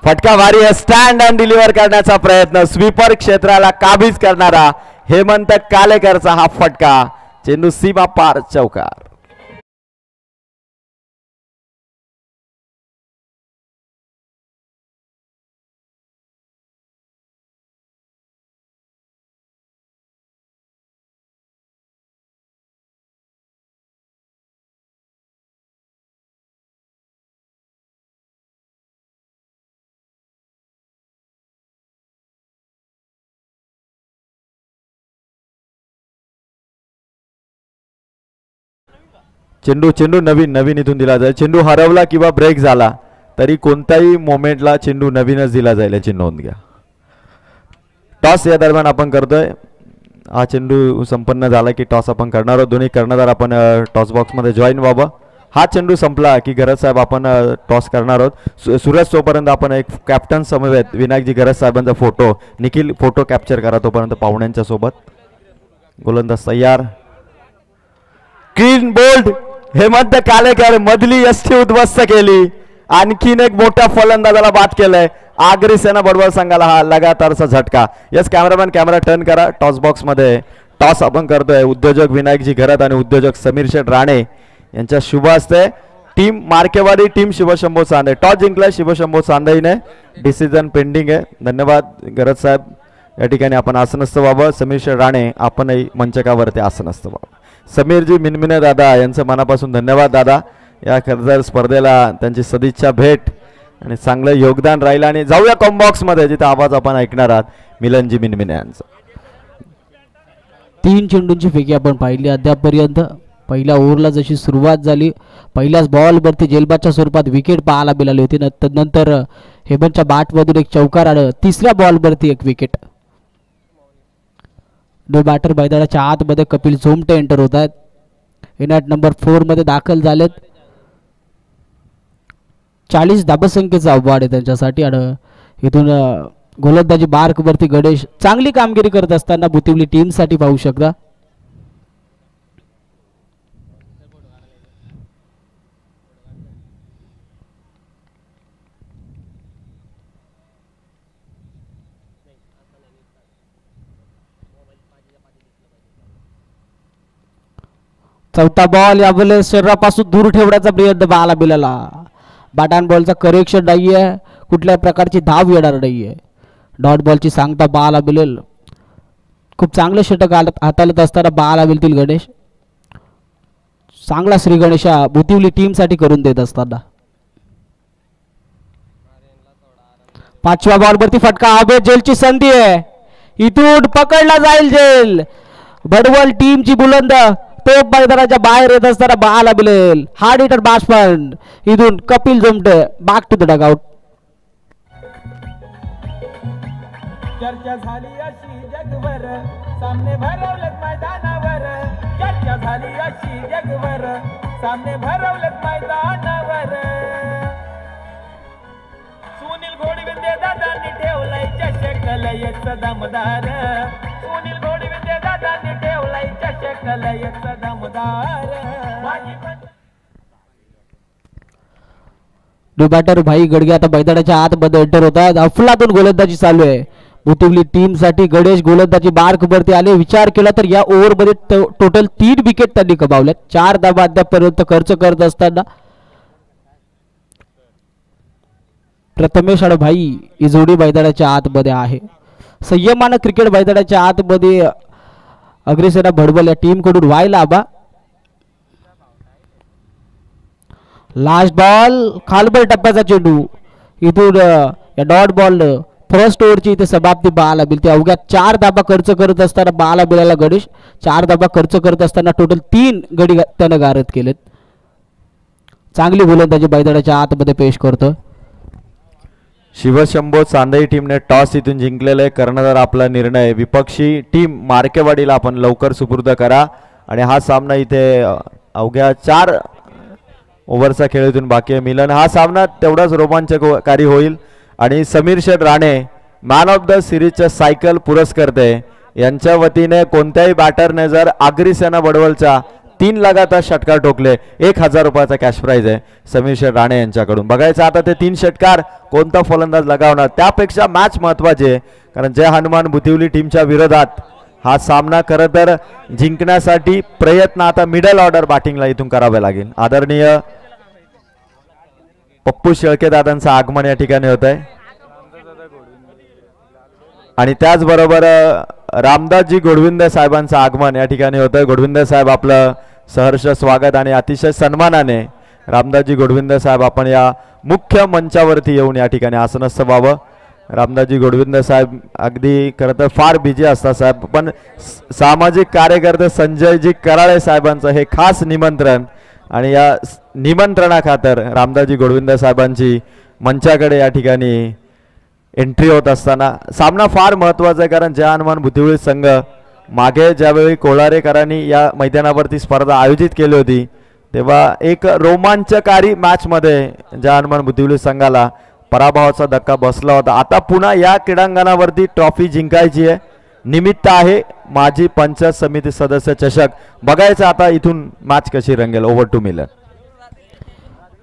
फटका भारी आहे. स्टँड अँड डिलिव्हर करण्याचा प्रयत्न. स्वीपर क्षेत्राला काबीज करणारा हेमंत कालेकरचा हा फटका. चेंडू सीमा पार चौकार. चेंडू नवीन इथून दिला जाईल. चेंडू हरवला किंवा ब्रेक झाला तरी कोणत्याही मोमेंटला चेंडू नवीनच दिला जाईल याची नोंद घ्या. टॉस या दरम्यान आपण करतोय. हा चेंडू संपन्न झाला की टॉस आपण करणार आहोत. दोन्ही कर्णधार आपण टॉस बॉक्समध्ये जॉईन व्हावं. हा चेंडू संपला की गरज साहेब आपण टॉस करणार आहोत. सूरज तोपर्यंत आपण एक कॅप्टन समवेत विनायकजी गरज साहेबांचा फोटो निखिल फोटो कॅप्चर करा तोपर्यंत पाहुण्यांच्या सोबत. गोलंदाज तयार. क्लीन बोल्ड हेमंत कालेकर मधली यष्टी उद्ध्वस्त केली. आणखीन एक मोठ्या फलंदाजाला बाद केलंय. आगरी सेना बडवल संघाला हा लगातारचा झटका. यस कॅमेरामॅन कॅमेरा टर्न करा. टॉस बॉक्स मध्ये टॉस आपण करतोय. उद्योजक विनायकजी घरत आणि उद्योजक समीर शेठ राणे यांच्या शुभ हस्ते. Team Markewadi team Shivshambho Chande toss जिंकलाय शिवशंभो चांदेने. डिसिजन पेंडिंग आहे. धन्यवाद गरज साहेब. या ठिकाणी आपण आसनस्थ व्हावं. समीर शेठ राणे आपणही मंचकावरती आसनस्थ व्हावं. समीरजी मिनमिने दादा यांचं मनापासून धन्यवाद दादा. या खरंतर स्पर्धेला त्यांची सदिच्छा भेट आणि चांगलं योगदान राहिलं. आणि जाऊया कॉम्बॉक्स मध्ये जिथे आवाज आपण ऐकणार आहात मिलनजी मिनमिने यांचा. 3 चेंडूंची फेकी आपण पाहिली अद्यापपर्यंत. पहिल्या ओव्हरला जशी सुरुवात झाली पहिल्याच बॉलवरती जेलबादच्या स्वरूपात विकेट पाहायला मिळाली होती. नंतर हेमंतच्या बॅटमधून एक चौकार आलं. तिसऱ्या बॉलवरती एक विकेट. नो बॅटर मैदानाच्या आतमध्ये कपिल झोमटे एंटर होत आहेत. इनॅट नंबर 4 मध्ये दाखल झालेत. 40 धाबसंख्येचा आव्हान आहे त्यांच्यासाठी. आणि इथून गोलंदाजी मार्कवरती गणेश चांगली कामगिरी करत असताना बुतिवली टीमसाठी पाहू शकता. चौथा बॉल यावेळेला शरीरापासून दूर ठेवण्याचा प्रयत्न पाहायला मिळाला. बॅट बॉलचा करेक्शन नाहीये. कुठल्याही प्रकारची धाव येणार नाहीये. डॉट बॉलची सांगता पाहायला मिळेल. खूप चांगलं षटक हाताळत असताना पाहायला मिळतील गणेश. चांगला श्री गणेशा बुतिवली टीमसाठी करून देत असताना. 5व्या बॉलवरती फटका. हवे जेलची संधी आहे. इथून पकडला जाईल जेल. बडवल टीमची बुलंद तो मैदानाच्या बाहेर येत असताना पाहायला मिळेल. हार्ड हिटर बॅट्समन इथून Kapil Zomte back to the dugout. चर्चा झाली अशी जगभर सामने भरवलेत मैदानावर. चर्चा झाली अशी जगभर सामने भरवलेत मैदानावर. सुनील घोडविंदे दादांनी ठेवलाय चषक लयच दमदार. सुनील घोडविंदे दादांनी ठेवलाय चषक लयच दमदार. नो बॅटर भाई गडगे आता मैदानाच्या आतमध्ये एंटर होतात. अफलातून गोलंदाजी चालू आहे बुतिवली टीम साठी. गणेश गोलंदाजी मार्क वरती आले. विचार केला तर या ओव्हर मध्ये टोटल 3 विकेट त्यांनी कमावल्यात. 4 धावा अद्यापर्यंत खर्च करत असताना प्रथमेश आणि भाई ही जोडी मैदानाच्या आतमध्ये आहे. संयमानं क्रिकेट मैदानाच्या आतमध्ये अग्रेसेना भडवल या टीम कडून व्हायला हवा. लास्ट बॉल खालबर टप्प्याचा चेंडू. इथून या डॉट बॉल फर्स्ट ओव्हरची इथे समाप्ती पाहायला मिळते. अवघ्या 4 धाबा खर्च करत असताना पाहायला मिळाला गणेश. 4 धाबा खर्च करत असताना टोटल 3 गडी त्यानं गारद केलेत. चांगली गोलंदाजी मैदानाच्या आतमध्ये पेश करतो. शिवशंभो चांदई टीमने टॉस इथून जिंकलेले. कर्णधार आपला निर्णय विपक्षी टीम मार्केवाडीला आपण लवकर सुपूर्द करा. आणि हा सामना इथे अवघ्या 4 ओव्हरचा खेळ इथून बाकी आहे. मिलन हा सामना तेवढाच रोमांचकारी होईल. आणि Sameer Sheth Rane man of the सिरीजच्या सायकल पुरस्कर्ते यांच्या वतीने कोणत्याही बॅटरने जर आगरी सेना बडवलच्या 3 लगातार षटकार ठोकले 1000 रुपयाचा कॅश प्राइज आहे समीर शेठ राणे यांच्याकडून. बघायचं आता ते 3 षटकार कोणता फलंदाज लगावणार. त्यापेक्षा मॅच महत्वाची आहे कारण जय हनुमान बुतिवली टीमच्या विरोधात हा सामना खरं तर जिंकण्यासाठी प्रयत्न आता मिडल ऑर्डर बॅटिंगला इथून करावे लागेल. आदरणीय पप्पू शेळके दादांचं आगमन या ठिकाणी होत आहे. आणि त्याचबरोबर रामदासजी गोडविंदे साहेबांचं आगमन या ठिकाणी होतं. गोडविंदे साहेब आपलं सहर्ष स्वागत. आणि अतिशय सन्मानाने रामदासजी गोडविंदे साहेब आपण या मुख्य मंचावरती येऊन या ठिकाणी आसनस्थ व्हावं. रामदासजी गोडविंदे साहेब अगदी खरं तर फार बिझी असतात साहेब. पण सामाजिक कार्यकर्ते संजयजी कराळे साहेबांचं हे खास निमंत्रण आणि या निमंत्रणाखातर रामदासजी गोडविंद साहेबांची मंचाकडे या ठिकाणी एंट्री होत असताना सामना फार महत्त्वाचा आहे, कारण जय हनुमान बुद्धिबळ संघ मागे ज्यावेळी कोळारेकरांनी या मैदानावरती स्पर्धा आयोजित केली होती तेव्हा एक रोमांचकारी मॅचमध्ये जय हनुमान बुद्धिबळ संघाला पराभवाचा धक्का बसला होता. आता पुन्हा या क्रीडांगणावरती ट्रॉफी जिंकायची आहे, निमित्त आहे माजी पंचायत समिती सदस्य चषक. बघायचं आता इथून मॅच कशी रंगेल. Over to Miller.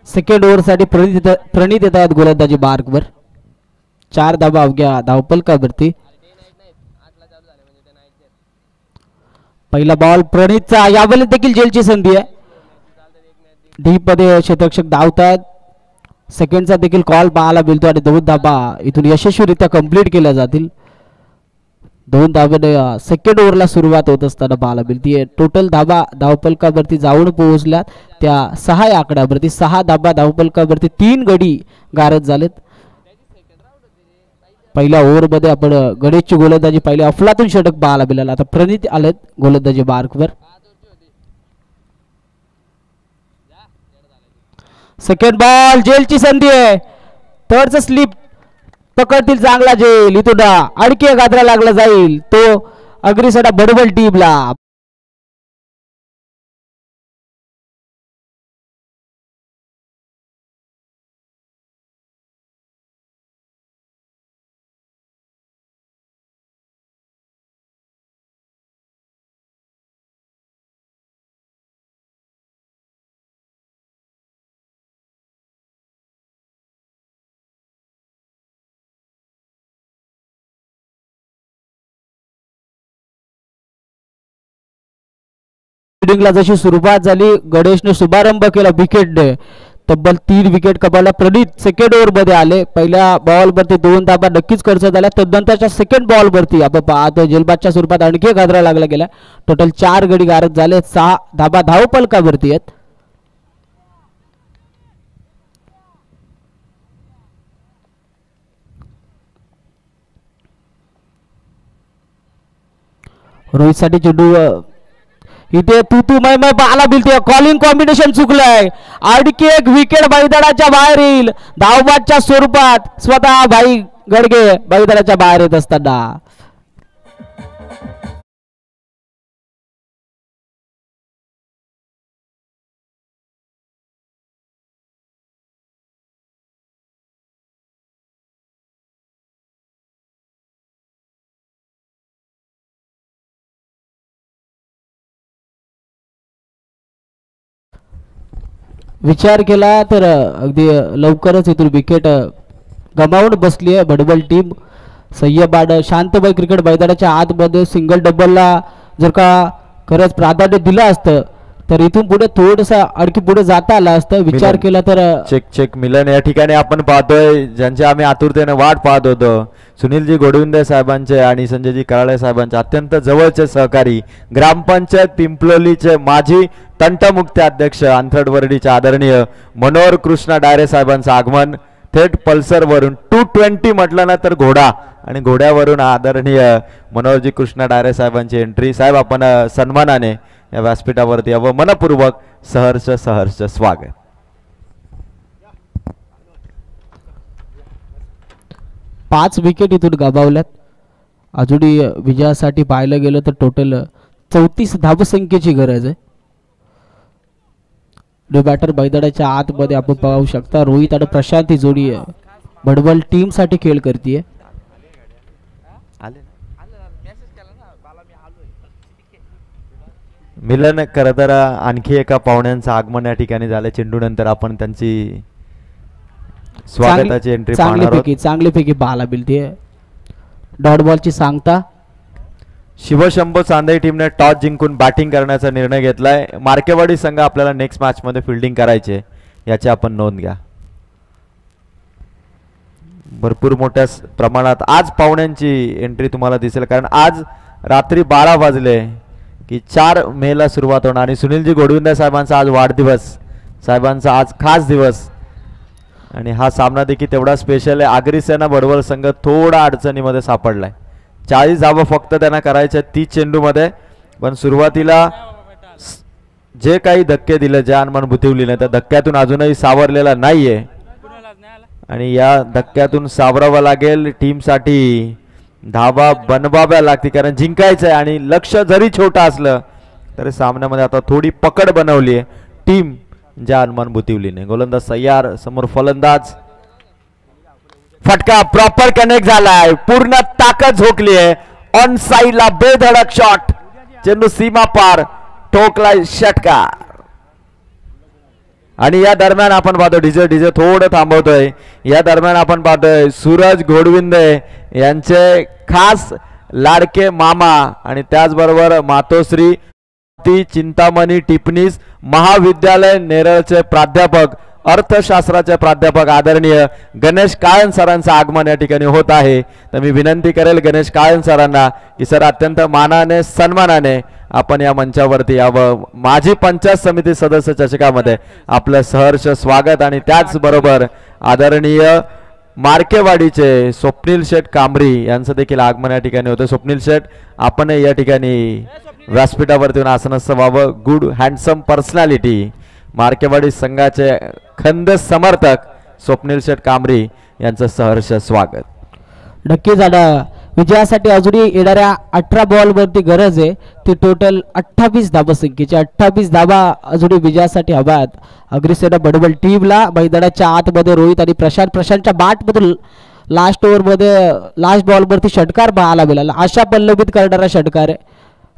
सेकंड ओव्हरसाठी प्रणित येत आहेत गोलंदाजी मार्कवर. 4 धावा अवघ्या धावपलकावरती. पहिला बॉल प्रणितचा, यावेळी देखील जेलची संधी आहे. डीप मध्ये क्षेत्ररक्षक धावतात. सेकंडचा देखील कॉल पाहायला मिळतो आणि 2 धावा इथून यशस्वीरित्या कंप्लीट केल्या जातील. 2 धाब्याने सेकंड ओव्हरला सुरुवात होत असताना पाहायला मिळते. टोटल धाबा धावपलकावरती जाऊन पोहोचल्यात त्या 6 या आकड्यावरती. 6 धाबा धावपलकावरती 3 गडी गारद झालेत. पहिल्या ओव्हरमध्ये आपण गणेशची गोलंदाजी पाहिली, अफलातून षटक पाहायला मिळालं. आता प्रणित आलेत गोलंदाजी मार्कवर. सेकंड बॉल, जेलची संधी आहे. थर्डचं स्लिप पकडतील चांगला जेल. इथून आणखी गाजरा लागला जाईल तो अग्रिसडा बडबल टीमला. ला जशी सुरुवात झाली, गणेशने शुभारंभ केला विकेटने. तब्बल 3 विकेट कमावला. प्रणित सेकंड ओव्हर मध्ये आले. पहिल्या बॉल वरती 2 धाबा नक्कीच खर्च झाला. तदनंतरच्या सेकंड बॉल वरती आपण पाहतो जेलबादच्या स्वरूपात आणखी गाजरा लागला गेला. टोटल 4 गडी गारद झाले. 6 धाबा धावपलकावरती आहेत. रोहित साठी चेंडू इथे तू मै पाहायला मिळते. कॉलिंग कॉम्बिनेशन चुकलंय. आणखी एक विकेट मैदानाच्या बाहेर येईल धावबादच्या स्वरूपात. स्वतः भाई गडगे मैदानाच्या बाहेर येत असताना विचार केला तर अगदी लवकरच इथून विकेट गमावून बसली आहे बडबल टीम. सय्यबाड शांतबाई क्रिकेट मैदानाच्या आतमध्ये सिंगल डबलला जर का खरंच प्राधान्य दिलं असतं तर इथून पुढे थोडंसं आणखी पुढे जाता आलं असतं. विचार केला तर चेक मिलन या ठिकाणी आपण पाहतोय ज्यांची आम्ही आतुरतेने वाट पाहत होतो. सुनीलजी गोडविंदे साहेबांचे आणि संजयजी कराळे साहेबांचे अत्यंत जवळचे सहकारी, ग्रामपंचायत पिंपलोलीचे माजी तंटमुक्त अध्यक्ष अंथरडवर्डीचे आदरणीय मनोहर कृष्णा डायरे साहेबांचं आगमन. थेट पल्सर वरून 220 म्हटलं ना तर घोडा, आणि घोड्यावरून आदरणीय मनोहरजी कृष्णा डायरे साहेबांची एंट्री. साहेब आपण सन्मानाने या व्यासपीठावरती यावं. मनपूर्वक सहर्ष स्वागत. पाच विकेट इथून गमावल्यात. अजूनही विजयासाठी पाहायला गेलं तर टोटल 34 धावसंख्येची गरज आहे. बॅटर मैदानाच्या आतमध्ये आपण पाहू शकता रोहित आणि प्रशांत ही जोडी बडबल टीम साठी खेळ करते. मिलन खरं तर आणखी एका पाहुण्यांचं आगमन या ठिकाणी झालं. चेंडू नंतर आपण त्यांची स्वागताची एंट्री पाहणार आहोत. चांगलीपैकी पाहायला मिळते. डॉट बॉलची सांगता शिवशंभो चांदई टीमने टॉस जिंकून बॅटिंग करण्याचा निर्णय घेतलाय. मार्केवाडी संघ आपल्याला नेक्स्ट मॅच मध्ये फिल्डिंग करायचे, याची आपण नोंद घ्या. भरपूर मोठ्या प्रमाणात आज पाहुण्यांची एंट्री तुम्हाला दिसेल, कारण आज रात्री 12 वाजले की 4 मेला सुरुवात होणार. आणि सुनीलजी गोडविंदे साहेबांचा आज वाढदिवस, साहेबांचा आज खास दिवस, आणि हा सामना देखील तेवढा स्पेशल आहे. आगरीसेना बडवल संघ थोडा अडचणीमध्ये सापडलाय. 40 धावा फक्त त्यांना करायच्या 30 चेंडूमध्ये, पण सुरुवातीला जे काही धक्के दिले ज्या हनुमान भुतिवलीने त्या धक्क्यातून अजूनही सावरलेला नाहीये आणि या धक्क्यातून सावरावं लागेल. टीमसाठी धावा बनवाव्या लागते कारण जिंकायचं आहे आणि लक्ष जरी छोटं असलं तरी सामन्यामध्ये आता थोडी पकड बनवली आहे टीम ज्या हनुमान भुतिवलीने. गोलंदाज तयार, समोर फलंदाज. फटका प्रॉपर कनेक्ट झालाय, पूर्ण ताकद झोकली आहे. ऑन साइडला बेधडक शॉट, चेंडू सीमा पार, ठोकलाय षटकार. आणि या दरम्यान आपण पाहतो डीजे थोडं थांबवतोय. या दरम्यान आपण पाहतोय सूरज घोडविंदे यांचे खास लाडके मामा आणि त्याचबरोबर मातोश्री चिंतामणी टिपणीस महाविद्यालय नेरळचे प्राध्यापक, अर्थशास्त्राचे प्राध्यापक आदरणीय गणेश काळन सरांचं आगमन या ठिकाणी होत आहे. तर मी विनंती करेल गणेश काळन सरांना की सर अत्यंत मानाने सन्मानाने आपण या मंचावरती यावं. माजी पंचायत समिती सदस्य चषकामध्ये आपलं सहर्ष स्वागत. आणि त्याचबरोबर आदरणीय मार्केवाडीचे स्वप्नील शेठ कांबरी यांचं देखील आगमन या ठिकाणी होतं. स्वप्नील शेठ आपण या ठिकाणी व्यासपीठावरती आसनस्थ व्हावं. गुड हँडसम पर्सनॅलिटी, मार्केवाडी संघाचे खंद समर्थक स्वप्नील शेठ कांबरी यांचं सहर्ष स्वागत. नक्कीच आता विजयासाठी अजूनही येणाऱ्या 18 बॉलवरती गरज आहे. ती टोटल 28 धाबा संख्येची 28 धाबा अजूनही विजयासाठी हव्यात. अग्रिसेना बडबल टीमला मैदानाच्या आतमध्ये रोहित आणि प्रशांतच्या बॅटमधून लास्ट ओव्हरमध्ये लास्ट बॉलवरती षटकार पाहायला मिळाला. आशा पल्लवित करणारा षटकार आहे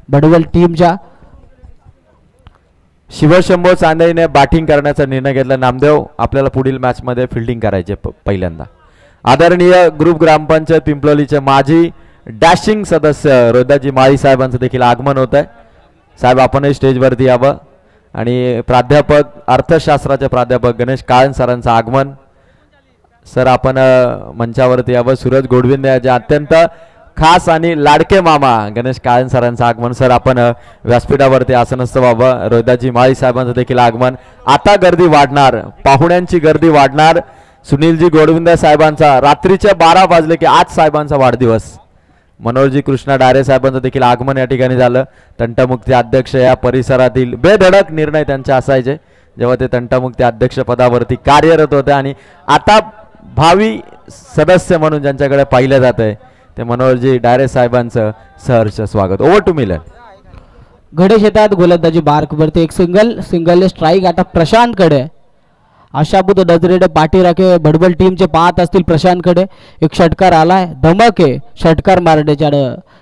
बडबल टीमच्या. शिवशंभो चांदेने बॅटिंग करण्याचा निर्णय घेतला. नामदेव आपल्याला पुढील मॅच मध्ये फिल्डिंग करायचे पहिल्यांदा. आदरणीय ग्रुप ग्रामपंचायत पिंपलोलीचे माजी डॅशिंग सदस्य रोहिदाजी माळी साहेबांचं देखील आगमन होत आहे. साहेब आपणही स्टेजवरती यावं. आणि प्राध्यापक अर्थशास्त्राचे प्राध्यापक गणेश काळन सरांचं आगमन. सर आपण मंचावरती यावं. सूरज घोडविंदे याचे अत्यंत खास आणि लाडके मामा गणेश काळन सरांचं आगमन. सर आपण व्यासपीठावरती आसनस्थ व्हावं. रोहिदाजी माळी साहेबांचं देखील आगमन. आता गर्दी वाढणार, पाहुण्यांची गर्दी वाढणार. सुनीलजी घोडविंदे साहेबांचा रात्रीचे 12 वाजले की आज साहेबांचा वाढदिवस. मनोहरजी कृष्णा डायरे साहेबांचं देखील आगमन या ठिकाणी झालं. तंटमुक्ती अध्यक्ष या परिसरातील बेधडक निर्णय त्यांचे असायचे जेव्हा ते तंटमुक्ती अध्यक्ष पदावरती कार्यरत होते. आणि आता भावी सदस्य म्हणून ज्यांच्याकडे पाहिलं जात आहे ते मनोहरजी डायरे साहेबांचं सहर्ष स्वागत. ओव्हर टू मिलन. गणेश येतात गोलंदाजी मार्कवरती. एक सिंगल स्ट्राईक आता प्रशांतकडे. आशाबुद्ध नजरेने पाठी राखे बडबल टीमचे पाहत असतील प्रशांतकडे. एक षटकार आलाय, धमक आहे षटकार मारण्याच्या.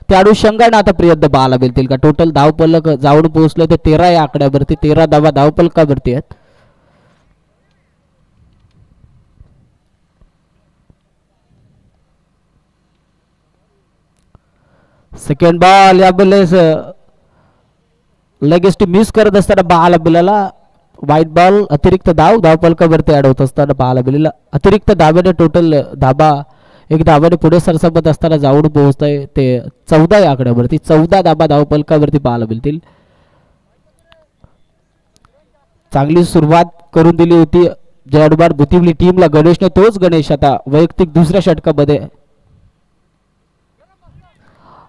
त्या अनुषंगाने आता प्रयत्न पाहायला मिळतील का. टोटल धावपलक जाऊन पोहोचले ते 13 या आकड्यावरती. 13 धावा धावपलकावरती आहेत. सेकंड बॉल या बॉलेस लगेच ती मिस करत असताना पाहायला मिळाला. वाईट बॉल अतिरिक्त धावपलकावरती ऍड होत असताना पाहायला मिळाला. अतिरिक्त धाब्याने टोटल धाबा एक धाब्याने पुढे सरसबत असताना जाऊन पोहोचतंय ते 14 या आकड्यावरती. 14 धाबा धावपलकावरती पाहायला मिळतील. चांगली सुरुवात करून दिली होती जयडबार भुतिवली टीमला गणेशने. तोच गणेश आता वैयक्तिक दुसऱ्या षटकामध्ये.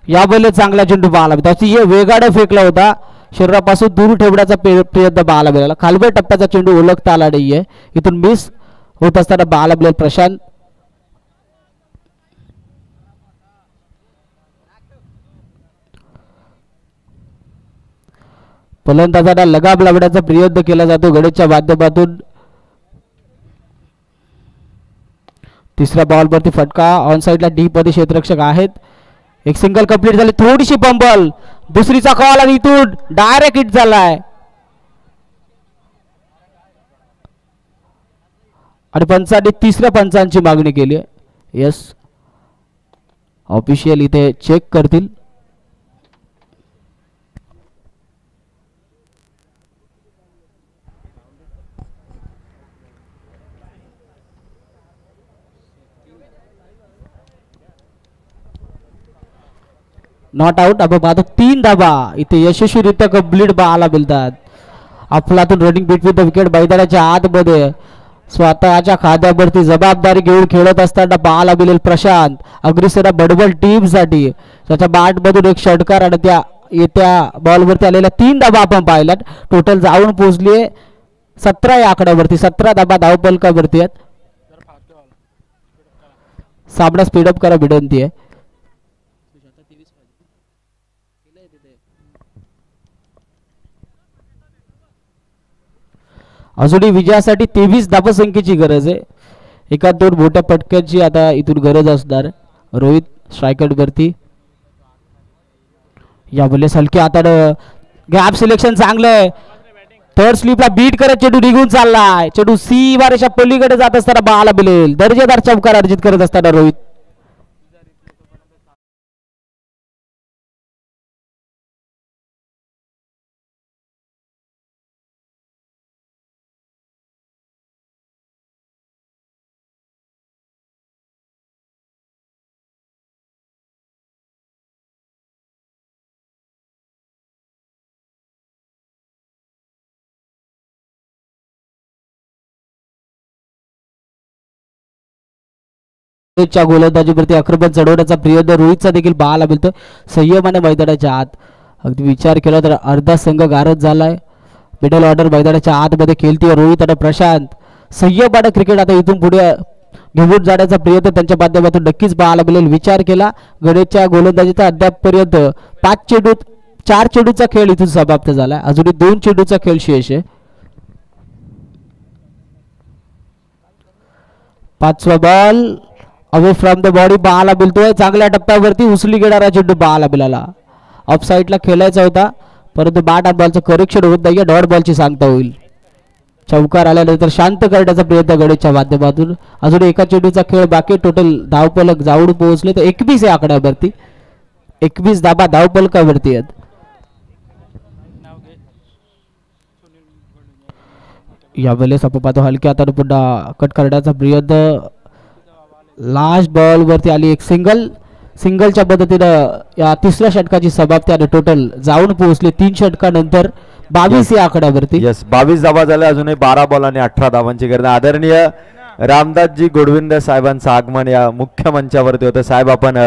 या बॉलने चांगला चेंडू पाहायला मिळतो. वेगाने फेकला होता, शरीरापासून दूर ठेवण्याचा प्रयत्न पाहायला मिळाला. खालवे टप्प्याचा चेंडू ओळखता आला नाहीये. इथून मिस होत असताना पाहायला मिळेल प्रशांत. फलंदाजांना लगाम लावण्याचा प्रयत्न केला जातो गणेशच्या माध्यमातून. तिसऱ्या बॉलवरती फटका. ऑन साइडला डीप मध्ये क्षेत्ररक्षक आहेत. एक सिंगल कंप्लीट झाली, थोडीशी बंबल, दुसरीचा कॉल आणि इथून डायरेक्ट हिट झालाय. आणि पंचांनी तिसऱ्या पंचांची मागणी केली आहे. यस, ऑफिशियल इथे चेक करतील. Not out. आपण पाहतो 3 धाबा इथे यशस्वीरित्या कंप्लीट पाहायला मिळतात. अफलातून रनिंग बिटवीन द विकेट मैदानाच्या आतमध्ये स्वतःच्या खाद्यावरती जबाबदारी घेऊन खेळत असताना पाहायला मिळेल प्रशांत. अग्रिसेना बडबल टीम साठी त्याच्या बॅटमधून एक षटकार आणि त्या येत्या बॉलवरती आलेल्या 3 धाबा आपण पाहिल्यात. टोटल जाऊन पोहोचली 17 या आकड्यावरती. 17 धाबा धावपलकावरती आहेत. सामना स्पीडअप करा विनंती आहे. अजूनही विजयासाठी 23 धावसंख्येची गरज आहे. एका 2 मोठ्या पटक्यांची आता इथून गरज असणार. रोहित स्ट्रायकर वरती या बोले हलके आता गॅप सिलेक्शन चांगलं आहे. थर्ड स्लिपला बीट करत चेंडू निघून चाललाय. चेंडू सी वारेच्या पलीकडे जात असताना बाला बिलेल दर्जेदार चमकार अर्जित करत असताना रोहित. च्या गोलंदाजीवरती आक्रमण चढवण्याचा प्रयत्न रोहितचा देखील पाहायला मिळतो. संयमाने मैदानाच्या आत अगदी विचार केला तर अर्धा संघ गारद झालाय. मिडल ऑर्डर मैदानाच्या आतमध्ये खेळतीये रोहित आणि प्रशांत. संयमाने क्रिकेट आता इथून पुढे घेऊन जाण्याचा प्रयत्न त्यांच्या माध्यमातून नक्कीच पाहायला मिळेल. विचार केला गणेशच्या गोलंदाजीचा अद्यापपर्यंत 4 चेंडूचा खेळ इथून समाप्त झाला. अजूनही 2 चेंडूचा खेळ शेष आहे. 5वा ball away from the body पाहायला मिळतोय. चांगल्या टप्प्यावरती उचली घेणारा चेंडू पाहायला मिळाला. ऑफ साईडला खेळायचा होता परंतु बॅट आणि बॉलचं करेक्शन होत नाहीये. डॉट बॉलची सांगता होईल. चौकार आल्यानंतर शांत करण्याचा प्रयत्न गणेशच्या माध्यमातून. अजून एका चेंडूचा खेळ बाकी. टोटल धावपलक जाऊन पोहोचले तर 21 या आकड्यावरती. 21 धाबा धावपलकावरती आहेत. यावेळेस आपण पाहतो हलक्या हाताने पुन्हा कट करण्याचा प्रयत्न. लास्ट बॉल वरती आली एक सिंगलच्या पद्धतीनं या 3ऱ्या षटकाची समाप्ती आणि टोटल जाऊन पोहोचले 3 षटकानंतर 22 या आकड्यावरती. 22 धावा झाल्या. अजूनही 12 बॉल आणि 18 धावांची गरज. आदरणीय रामदासजी गोडविंद साहेबांचं आगमन या मुख्य मंचावरती होतं. साहेब आपण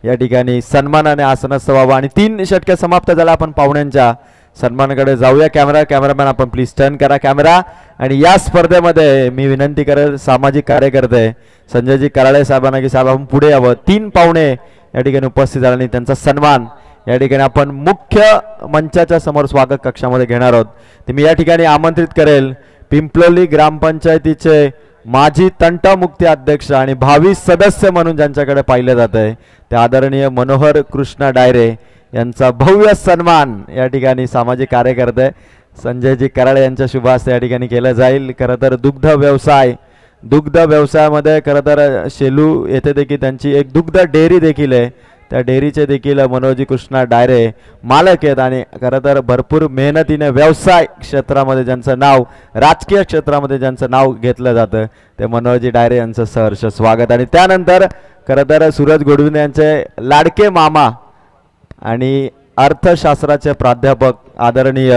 या ठिकाणी सन्मानाने आसनस्थ व्हावं आणि 3 षटके समाप्त झाल्या. आपण पाहुण्यांच्या सन्मानाकडे जाऊया. कॅमेरामॅन आपण प्लीज टर्न करा कॅमेरा. आणि या स्पर्धेमध्ये मी विनंती करेल सामाजिक कार्यकर्ते संजयजी कराळे साहेबांना की साहेब आपण पुढे यावं. 3 पाहुणे या ठिकाणी उपस्थित झाले आणि त्यांचा सन्मान या ठिकाणी आपण मुख्य मंचाच्या समोर स्वागत कक्षामध्ये घेणार आहोत. ते मी या ठिकाणी आमंत्रित करेल पिंपलोली ग्रामपंचायतीचे माजी तंटामुक्ती अध्यक्ष आणि भावी सदस्य म्हणून ज्यांच्याकडे पाहिले जात आहे ते आदरणीय मनोहर कृष्णा डायरे यांचा भव्य सन्मान या ठिकाणी सामाजिक कार्यकर्ते संजयजी कराळे यांच्या शुभ हस्ते या ठिकाणी केलं जाईल. खरं तर दुग्ध व्यवसायामध्ये खरं तर शेलू येथे देखील त्यांची एक दुग्ध डेअरी देखील आहे. त्या डेअरीचे देखील मनोहरजी कृष्णा डायरे मालक आहेत आणि खरं तर भरपूर मेहनतीने व्यवसाय क्षेत्रामध्ये ज्यांचं नाव राजकीय क्षेत्रामध्ये ज्यांचं नाव घेतलं जातं ते मनोहरजी डायरे यांचं सहर्ष स्वागत. आणि त्यानंतर खरं तर सूरज गोडविंदे यांचे लाडके मामा आणि अर्थशास्त्राचे प्राध्यापक आदरणीय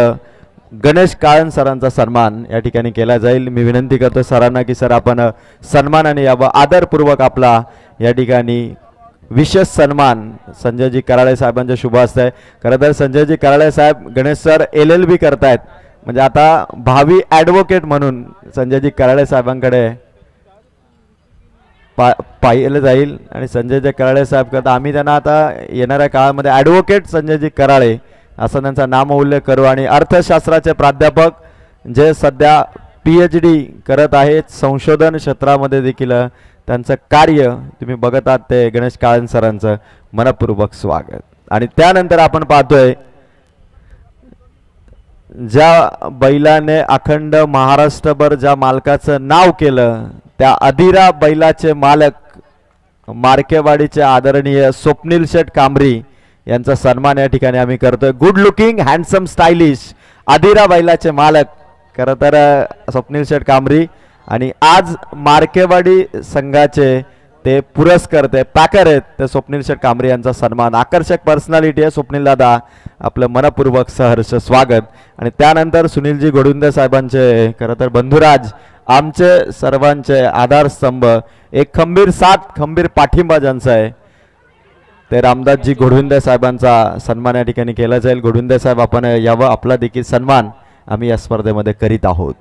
गणेश काळन सरांचा सन्मान या ठिकाणी केला जाईल. मी विनंती करतो सरांना की सर आपण सन्मानाने यावं. आदरपूर्वक आपला या ठिकाणी विशेष सन्मान संजयजी कराळे साहेबांच्या शुभ हस्ते आहे. खरं तर संजयजी कराळे साहेब गणेश सर LLB करतायत म्हणजे आता भावी ॲडव्होकेट म्हणून संजयजी कराळे साहेबांकडे पाहिलं जाईल. आणि संजयजी कराळे साहेब करता आम्ही त्यांना आता येणाऱ्या काळामध्ये ॲडव्होकेट संजयजी कराळे असं त्यांचा नामोल्लेख करू. आणि अर्थशास्त्राचे प्राध्यापक जे सध्या PhD करत आहेत संशोधन क्षेत्रामध्ये देखील त्यांचं कार्य तुम्ही बघत आहात ते गणेश काळन सरांचं मनपूर्वक स्वागत. आणि त्यानंतर आपण पाहतोय ज्या बैलाने अखंड महाराष्ट्रभर ज्या मालकाचं नाव केलं त्या अधिरा बैलाचे मालक मार्केवाडीचे आदरणीय स्वप्नील शेठ कांबरी यांचा सन्मान या ठिकाणी आम्ही करतोय. Good looking handsome stylish Adhira बैलाचे मालक खरं तर स्वप्नील शेठ कांबरी आणि आज मार्केवाडी संघाचे ते पुरस्कर्ते पॅकर आहेत ते स्वप्नील शेठ कांबरी यांचा सन्मान. आकर्षक पर्सनॅलिटी आहे स्वप्नील दादा आपलं मनपूर्वक सहर्ष स्वागत. आणि त्यानंतर सुनीलजी गोडविंदे साहेबांचे खरं तर बंधुराज आमचे सर्वांचे आधारस्तंभ एक खंबीर साथ खंबीर पाठिंबा ज्यांचा आहे ते रामदासजी घोडविंदे साहेबांचा सन्मान या ठिकाणी केला जाईल. घोडविंदे साहेब आपण यावं, आपला देखील सन्मान आम्ही या स्पर्धेमध्ये करीत आहोत.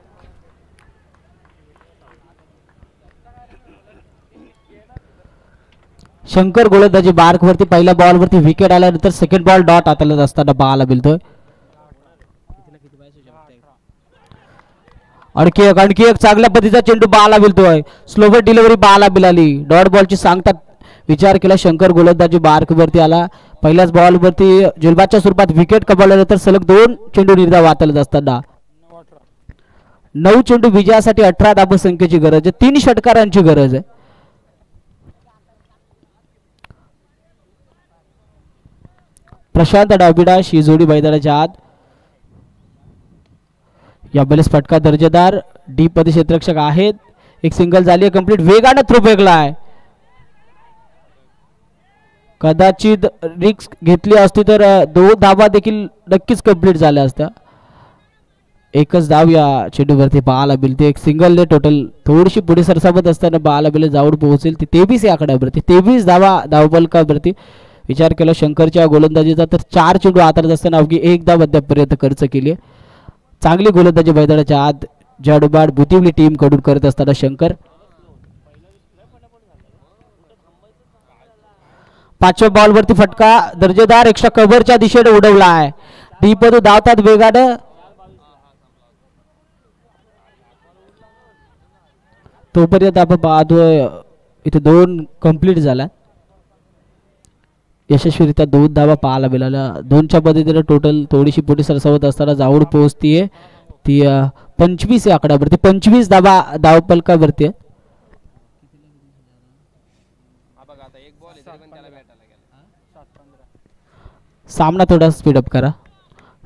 शंकर गोलंदाजी मार्क वरती पहिल्या बॉल वरती विकेट आल्यानंतर सेकंड बॉल डॉट हाताळत असताना बाला मिळतोय. आणखी एक चांगल्या पद्धतीचा चेंडू बाला मिळतोय. स्लोवर डिलिव्हरी बाला मिळाली. डॉट बॉलची सांगतात विचार केला. शंकर गोलंदाजी मार्क वरती आला. पहिल्याच बॉल वरती जुलबाच्या स्वरूपात विकेट कमावल्यानंतर सलग 2 चेंडू निर्धाव हाताळत असताना 9 चेंडू विजयासाठी 18 धावसंख्येची गरज आहे. 3 षटकारांची गरज आहे. प्रशांत डाबिडाश ही जोडी मैदानाच्या आत. या बलेस फटका दर्जेदार डीप मध्ये क्षेत्ररक्षक आहेत. एक सिंगल झाली कंप्लीट. वेगाने थ्रो फेकलाय. कदाचित रिक्स घेतली असती तर 2 धावा देखील नक्कीच कंप्लीट झाल्या असत्या. एकच धाव या चेंडूवरती बाला मिळते. एक सिंगल टोटल थोडीशी पुढे सरसावत असताना बाला मिळेल जाऊन पोहोचेल. ती 23 या आकड्यावरती 23 धावा धावफलकावरती. विचार केला शंकरच्या गोलंदाजीचा तर 4 चेंडू हाताळत असताना अवघी 1 धाव अद्यापर्यंत खर्च केली. चांगली गोलंदाजी मैदानाच्या आत जाडोबाड भुतिवली टीम कडून करत असताना शंकर 5व्या बॉल वरती फटका दर्जेदार एक्स्ट्रा कव्हरच्या दिशेने उडवला आहे. डीप मध्ये धावतात वेगानं. तोपर्यंत आपण पाहतोय इथे 2 कंप्लीट झाला. यशस्वीरित्या 2 धावा पाहायला मिळाल्या. 2च्या पद्धतीने टोटल थोडीशी पुढे सरसावत असताना जाऊन पोहोचतीये ती 25 या आकड्यावरती. 25 धावा धावफलकावरती आहे. सामना थोडा स्पीडअप करा.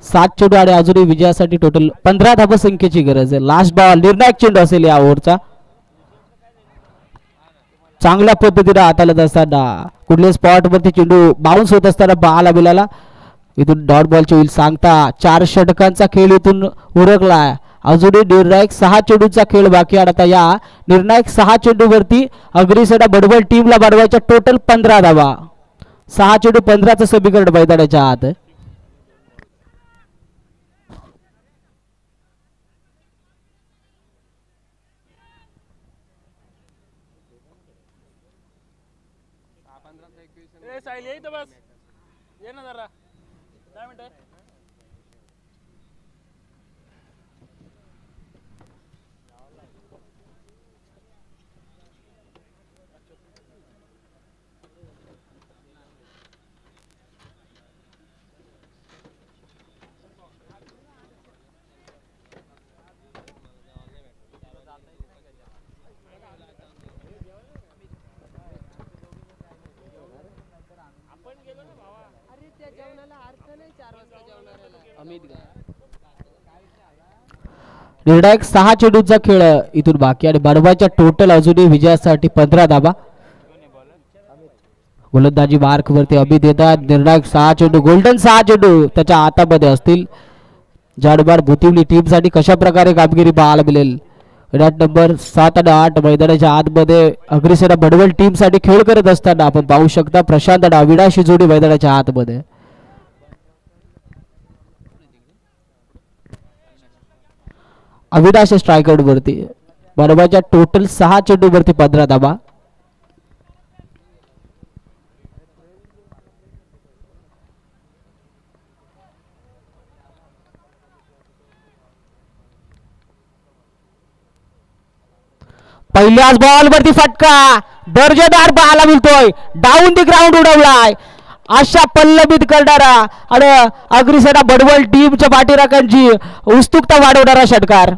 7 चेंडू आणि अजूनही विजयासाठी टोटल 15 धावसंख्येची गरज आहे. लास्ट बॉल निर्णायक चेंडू असेल या ओव्हरचा. चांगल्या पद्धतीने हाताळत असताना कुठल्या स्पॉट वरती चेंडू बाउन्स होत असताना बाला मिळाला. इथून डॉट बॉलची होईल सांगता. 4 षटकांचा खेळ इथून उरकलाय. अजूनही निर्णायक 6 चेंडूचा खेळ बाकी आहे. आता या निर्णायक 6 चेंडूवरती अग्रिसेना बडवल टीमला वाढवायच्या टोटल 15 धावा. 6 चेंडू 15चं समीकरण मैदानाच्या आत. साहिल यही तो बस ये ना जरा 10 मिनट निर्णायक 6 चेंडूचा खेळ इथून बाकी आणि बडवाच्या टोटल अजूनही विजयासाठी 15 धावा. गोलंदाजी मार्क वरती अमित येतात. निर्णायक 6 चेंडू गोल्डन 6 चेंडू त्याच्या हातामध्ये असतील. जाडबाड भुतिवली टीम साठी कशा प्रकारे कामगिरी पाहायला मिळेल. गट नंबर 7 आणि 8 मैदानाच्या आतमध्ये अग्रिसेना बडवल टीम साठी खेळ करत असताना आपण पाहू शकता प्रशांत डाविडाशी जोडी मैदानाच्या आतमध्ये. अविनाश स्ट्रायकआउट वरती. बरोबरच्या टोटल 6 चेंडू वरती 15 धावा. पहिल्याच बॉल वरती फटका दर्जेदार पाहायला मिळतोय. डाऊन दी ग्राउंड उडवलाय. अशा पल्लवित करणारा आणि अग्रिसेना बडवल टीमच्या पाठीराखांची उत्सुकता वाढवणारा षटकार.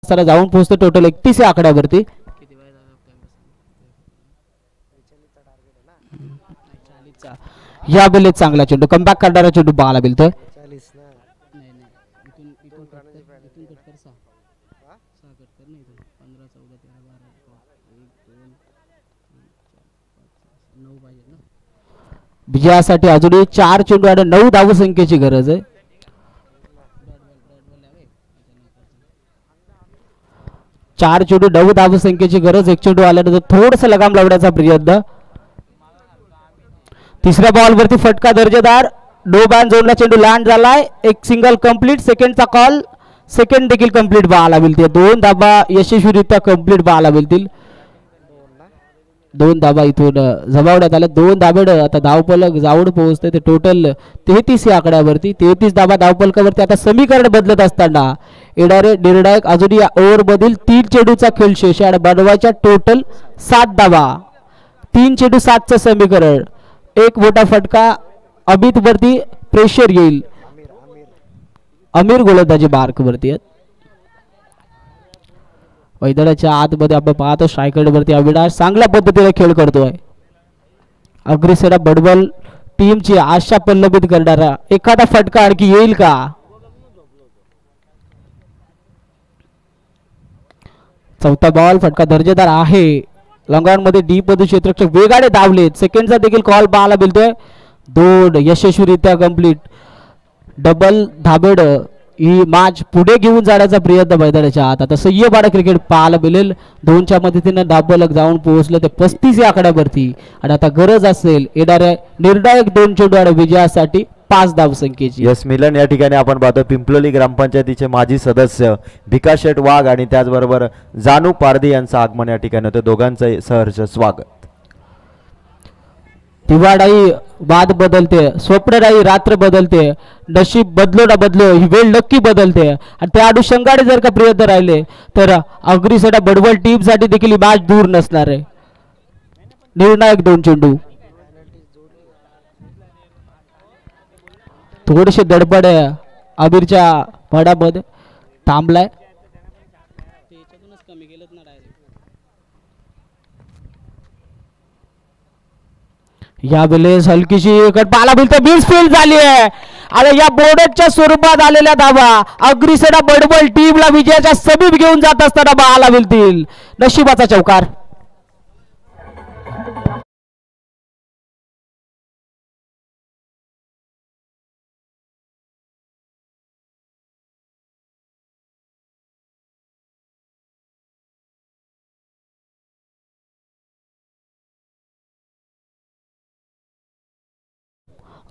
जाऊन पोहोचतो टोटल 31 या आकड्यावरती. या बेले चांगला चेंडू कमबॅक करणारा चेंडू पाहायला मिळतोय. विजयासाठी अजूनही 4 चेंडू आणि 9 धावसंख्येची गरज आहे. चार चेंडू 9 धावसंख्येची गरज. एक चेंडू आल्यानंतर थोडस लगाम लावण्याचा प्रयत्न. तिसऱ्या बॉल वरती फटका दर्जेदार. नो बॅन झोनला चेंडू लँड झालाय. एक सिंगल कंप्लीट. सेकंडचा कॉल. सेकंड देखील कंप्लीट पाहायला मिळते. 2 धाबा यशस्वीरित्या कंप्लीट पाहायला मिळतील. 2 धाबा इथून जमावण्यात आल्या. 2 धाबेड आता धावफलक जाऊन पोहोचते. ते टोटल 33 या आकड्यावरती. 33 धाबा धावफलकावरती. आता समीकरण बदलत असताना येणारे निर्णायक अजून या ओव्हर मधील 3 चेंडूचा खेळ शेष आणि बनवायच्या टोटल 7 धाबा. 3 चेंडू 7चं समीकरण. एक मोठा फटका अमित वरती प्रेशर येईल. अमीर गोलंदाजी मार्क वरती आहेत. मैदानाच्या आतमध्ये आपण पाहतो स्ट्रायकर वरती अविनाश चांगल्या पद्धतीने खेळ करतोय. अग्रेसेरा बडबल टीमची आशा पल्लवित करणारा एखादा फटका आणखी येईल का? चौथा बॉल फटका दर्जेदार आहे. लॉंगऑन मध्ये डीप मधून क्षेत्ररक्षक वेगाने धावलेत. सेकंडचा देखील कॉल पाहायला मिळतोय. 2 यशस्वीरित्या कंप्लीट. डबल धाबेड ही मॅच पुढे घेऊन जाण्याचा प्रयत्न मैदानाच्या आत. आता सह्यबाडा क्रिकेट पाहायला मिळेल. 2च्या मदतीने धाबलक जाऊन पोहोचलं ते 35 या आकड्यावरती. आणि आता गरज असेल येणाऱ्या निर्णायक 2 चेंडू आणि विजयासाठी 5 धावसंख्येची. यस मिलन या ठिकाणी आपण पाहतो पिंपलोली ग्रामपंचायतीचे माजी सदस्य भिकाश शेठ वाघ आणि त्याचबरोबर जानू पारधी यांचं आगमन या ठिकाणी होतं. दोघांचं सहर्ष स्वागत. दिवाळी बाद बदलते. स्वप्नराई रात्र बदलते. नशीब बदलो ना बदलो ही वेळ नक्की बदलते. आणि त्या अनुषंगाने जर का प्रयत्न राहिले तर अग्रिसेडा बडवल टीम साठी देखील ही मॅच दूर नसणार आहे. निर्णायक 2 चेंडू. थोडेसे दडपड अबीरच्या फडामध्ये थांबलाय. यावेळेस हलकीशी पाहायला मिळते. मिसफील्ड झाली आहे आणि या बोर्डच्या स्वरूपात आलेल्या धावा अग्रिसेडा बडबल टीमला विजयाच्या समीप घेऊन जात असताना पाहायला मिळतील. नशिबाचा चौकार.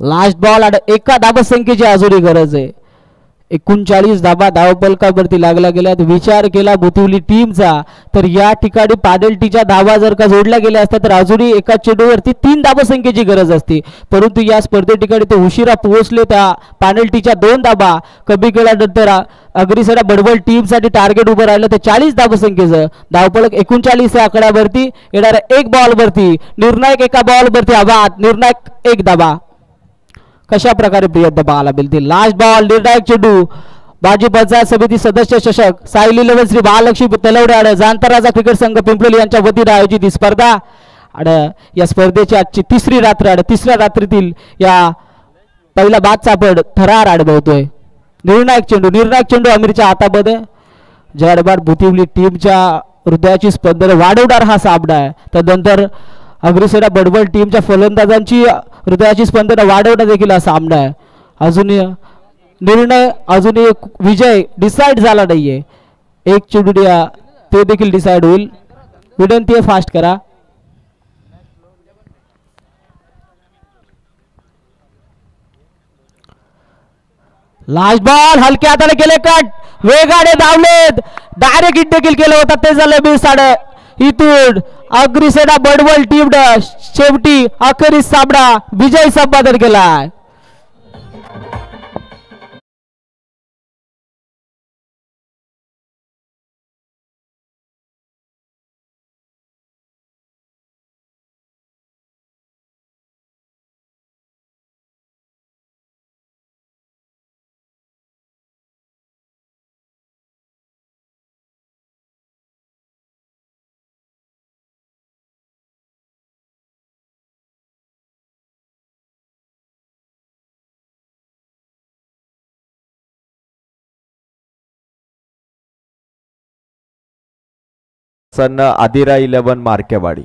लास्ट बॉल आणि एका धावसंख्येची अजूनही गरज आहे. 39 धाबा धावफलकावरती लागल्या गेल्यात. विचार केला बुतिवली टीमचा तर या ठिकाणी पॅनल्टीच्या धावा जर का जोडल्या गेल्या असत्या तर अजूनही एका चेंडूवरती 3 धावसंख्येची गरज असते. परंतु या स्पर्धे ठिकाणी ते उशिरा पोहोचले. त्या पॅनल्टीच्या 2 धाबा कमी केल्यानंतर अग्रिसेडा बडबल टीमसाठी टार्गेट उभं राहिलं ते 40 धावसंख्येचं. धावफलक 39 या आकड्यावरती. येणाऱ्या 1 बॉलवरती निर्णायक एका बॉलवरती आवाज. निर्णायक 1 धाबा. कशा प्रकारे प्रयत्न पाहायला मिळतील. लास्ट बॉल निर्णायक चेंडू. माजी पंचायत समिती सदस्य चषक साईल 11 श्री महालक्ष्मी तलवडे आणि जांतराजा क्रिकेट संघ पिंपलोली यांच्या वतीने आयोजित ही स्पर्धा. आणि या स्पर्धेची आजची 3री रात्र आणि 3ऱ्या रात्रीतील या पहिला बादचा आपण थरार अनुभवतोय. निर्णायक चेंडू. निर्णायक चेंडू अमीरच्या हातामध्ये. जयडबाड बुतिवली टीमच्या हृदयाची स्पंदन वाढवणार हा सामना आहे. त्यानंतर अग्रिसेडा बडबल टीमच्या फलंदाजांची हृदयाची स्पंदन वाढवणं देखील हा सामना आहे. अजून निर्णय अजूनही विजय डिसाईड झाला नाहीये. 1 चेंडू ते देखील डिसाईड होईल. विनंती आहे फास्ट करा. लास्ट बॉल हलक्या हाताने केले कट. वेगाने धावलेत. डायरेक्ट हिट देखील केलं होतं ते झालं मिस. इथून अग्रिसेडा बडवल टीम शेवटी अखेरीस सामना विजय संपादन केलाय. प्रसन्न आदिरा 11 मार्केवाडी.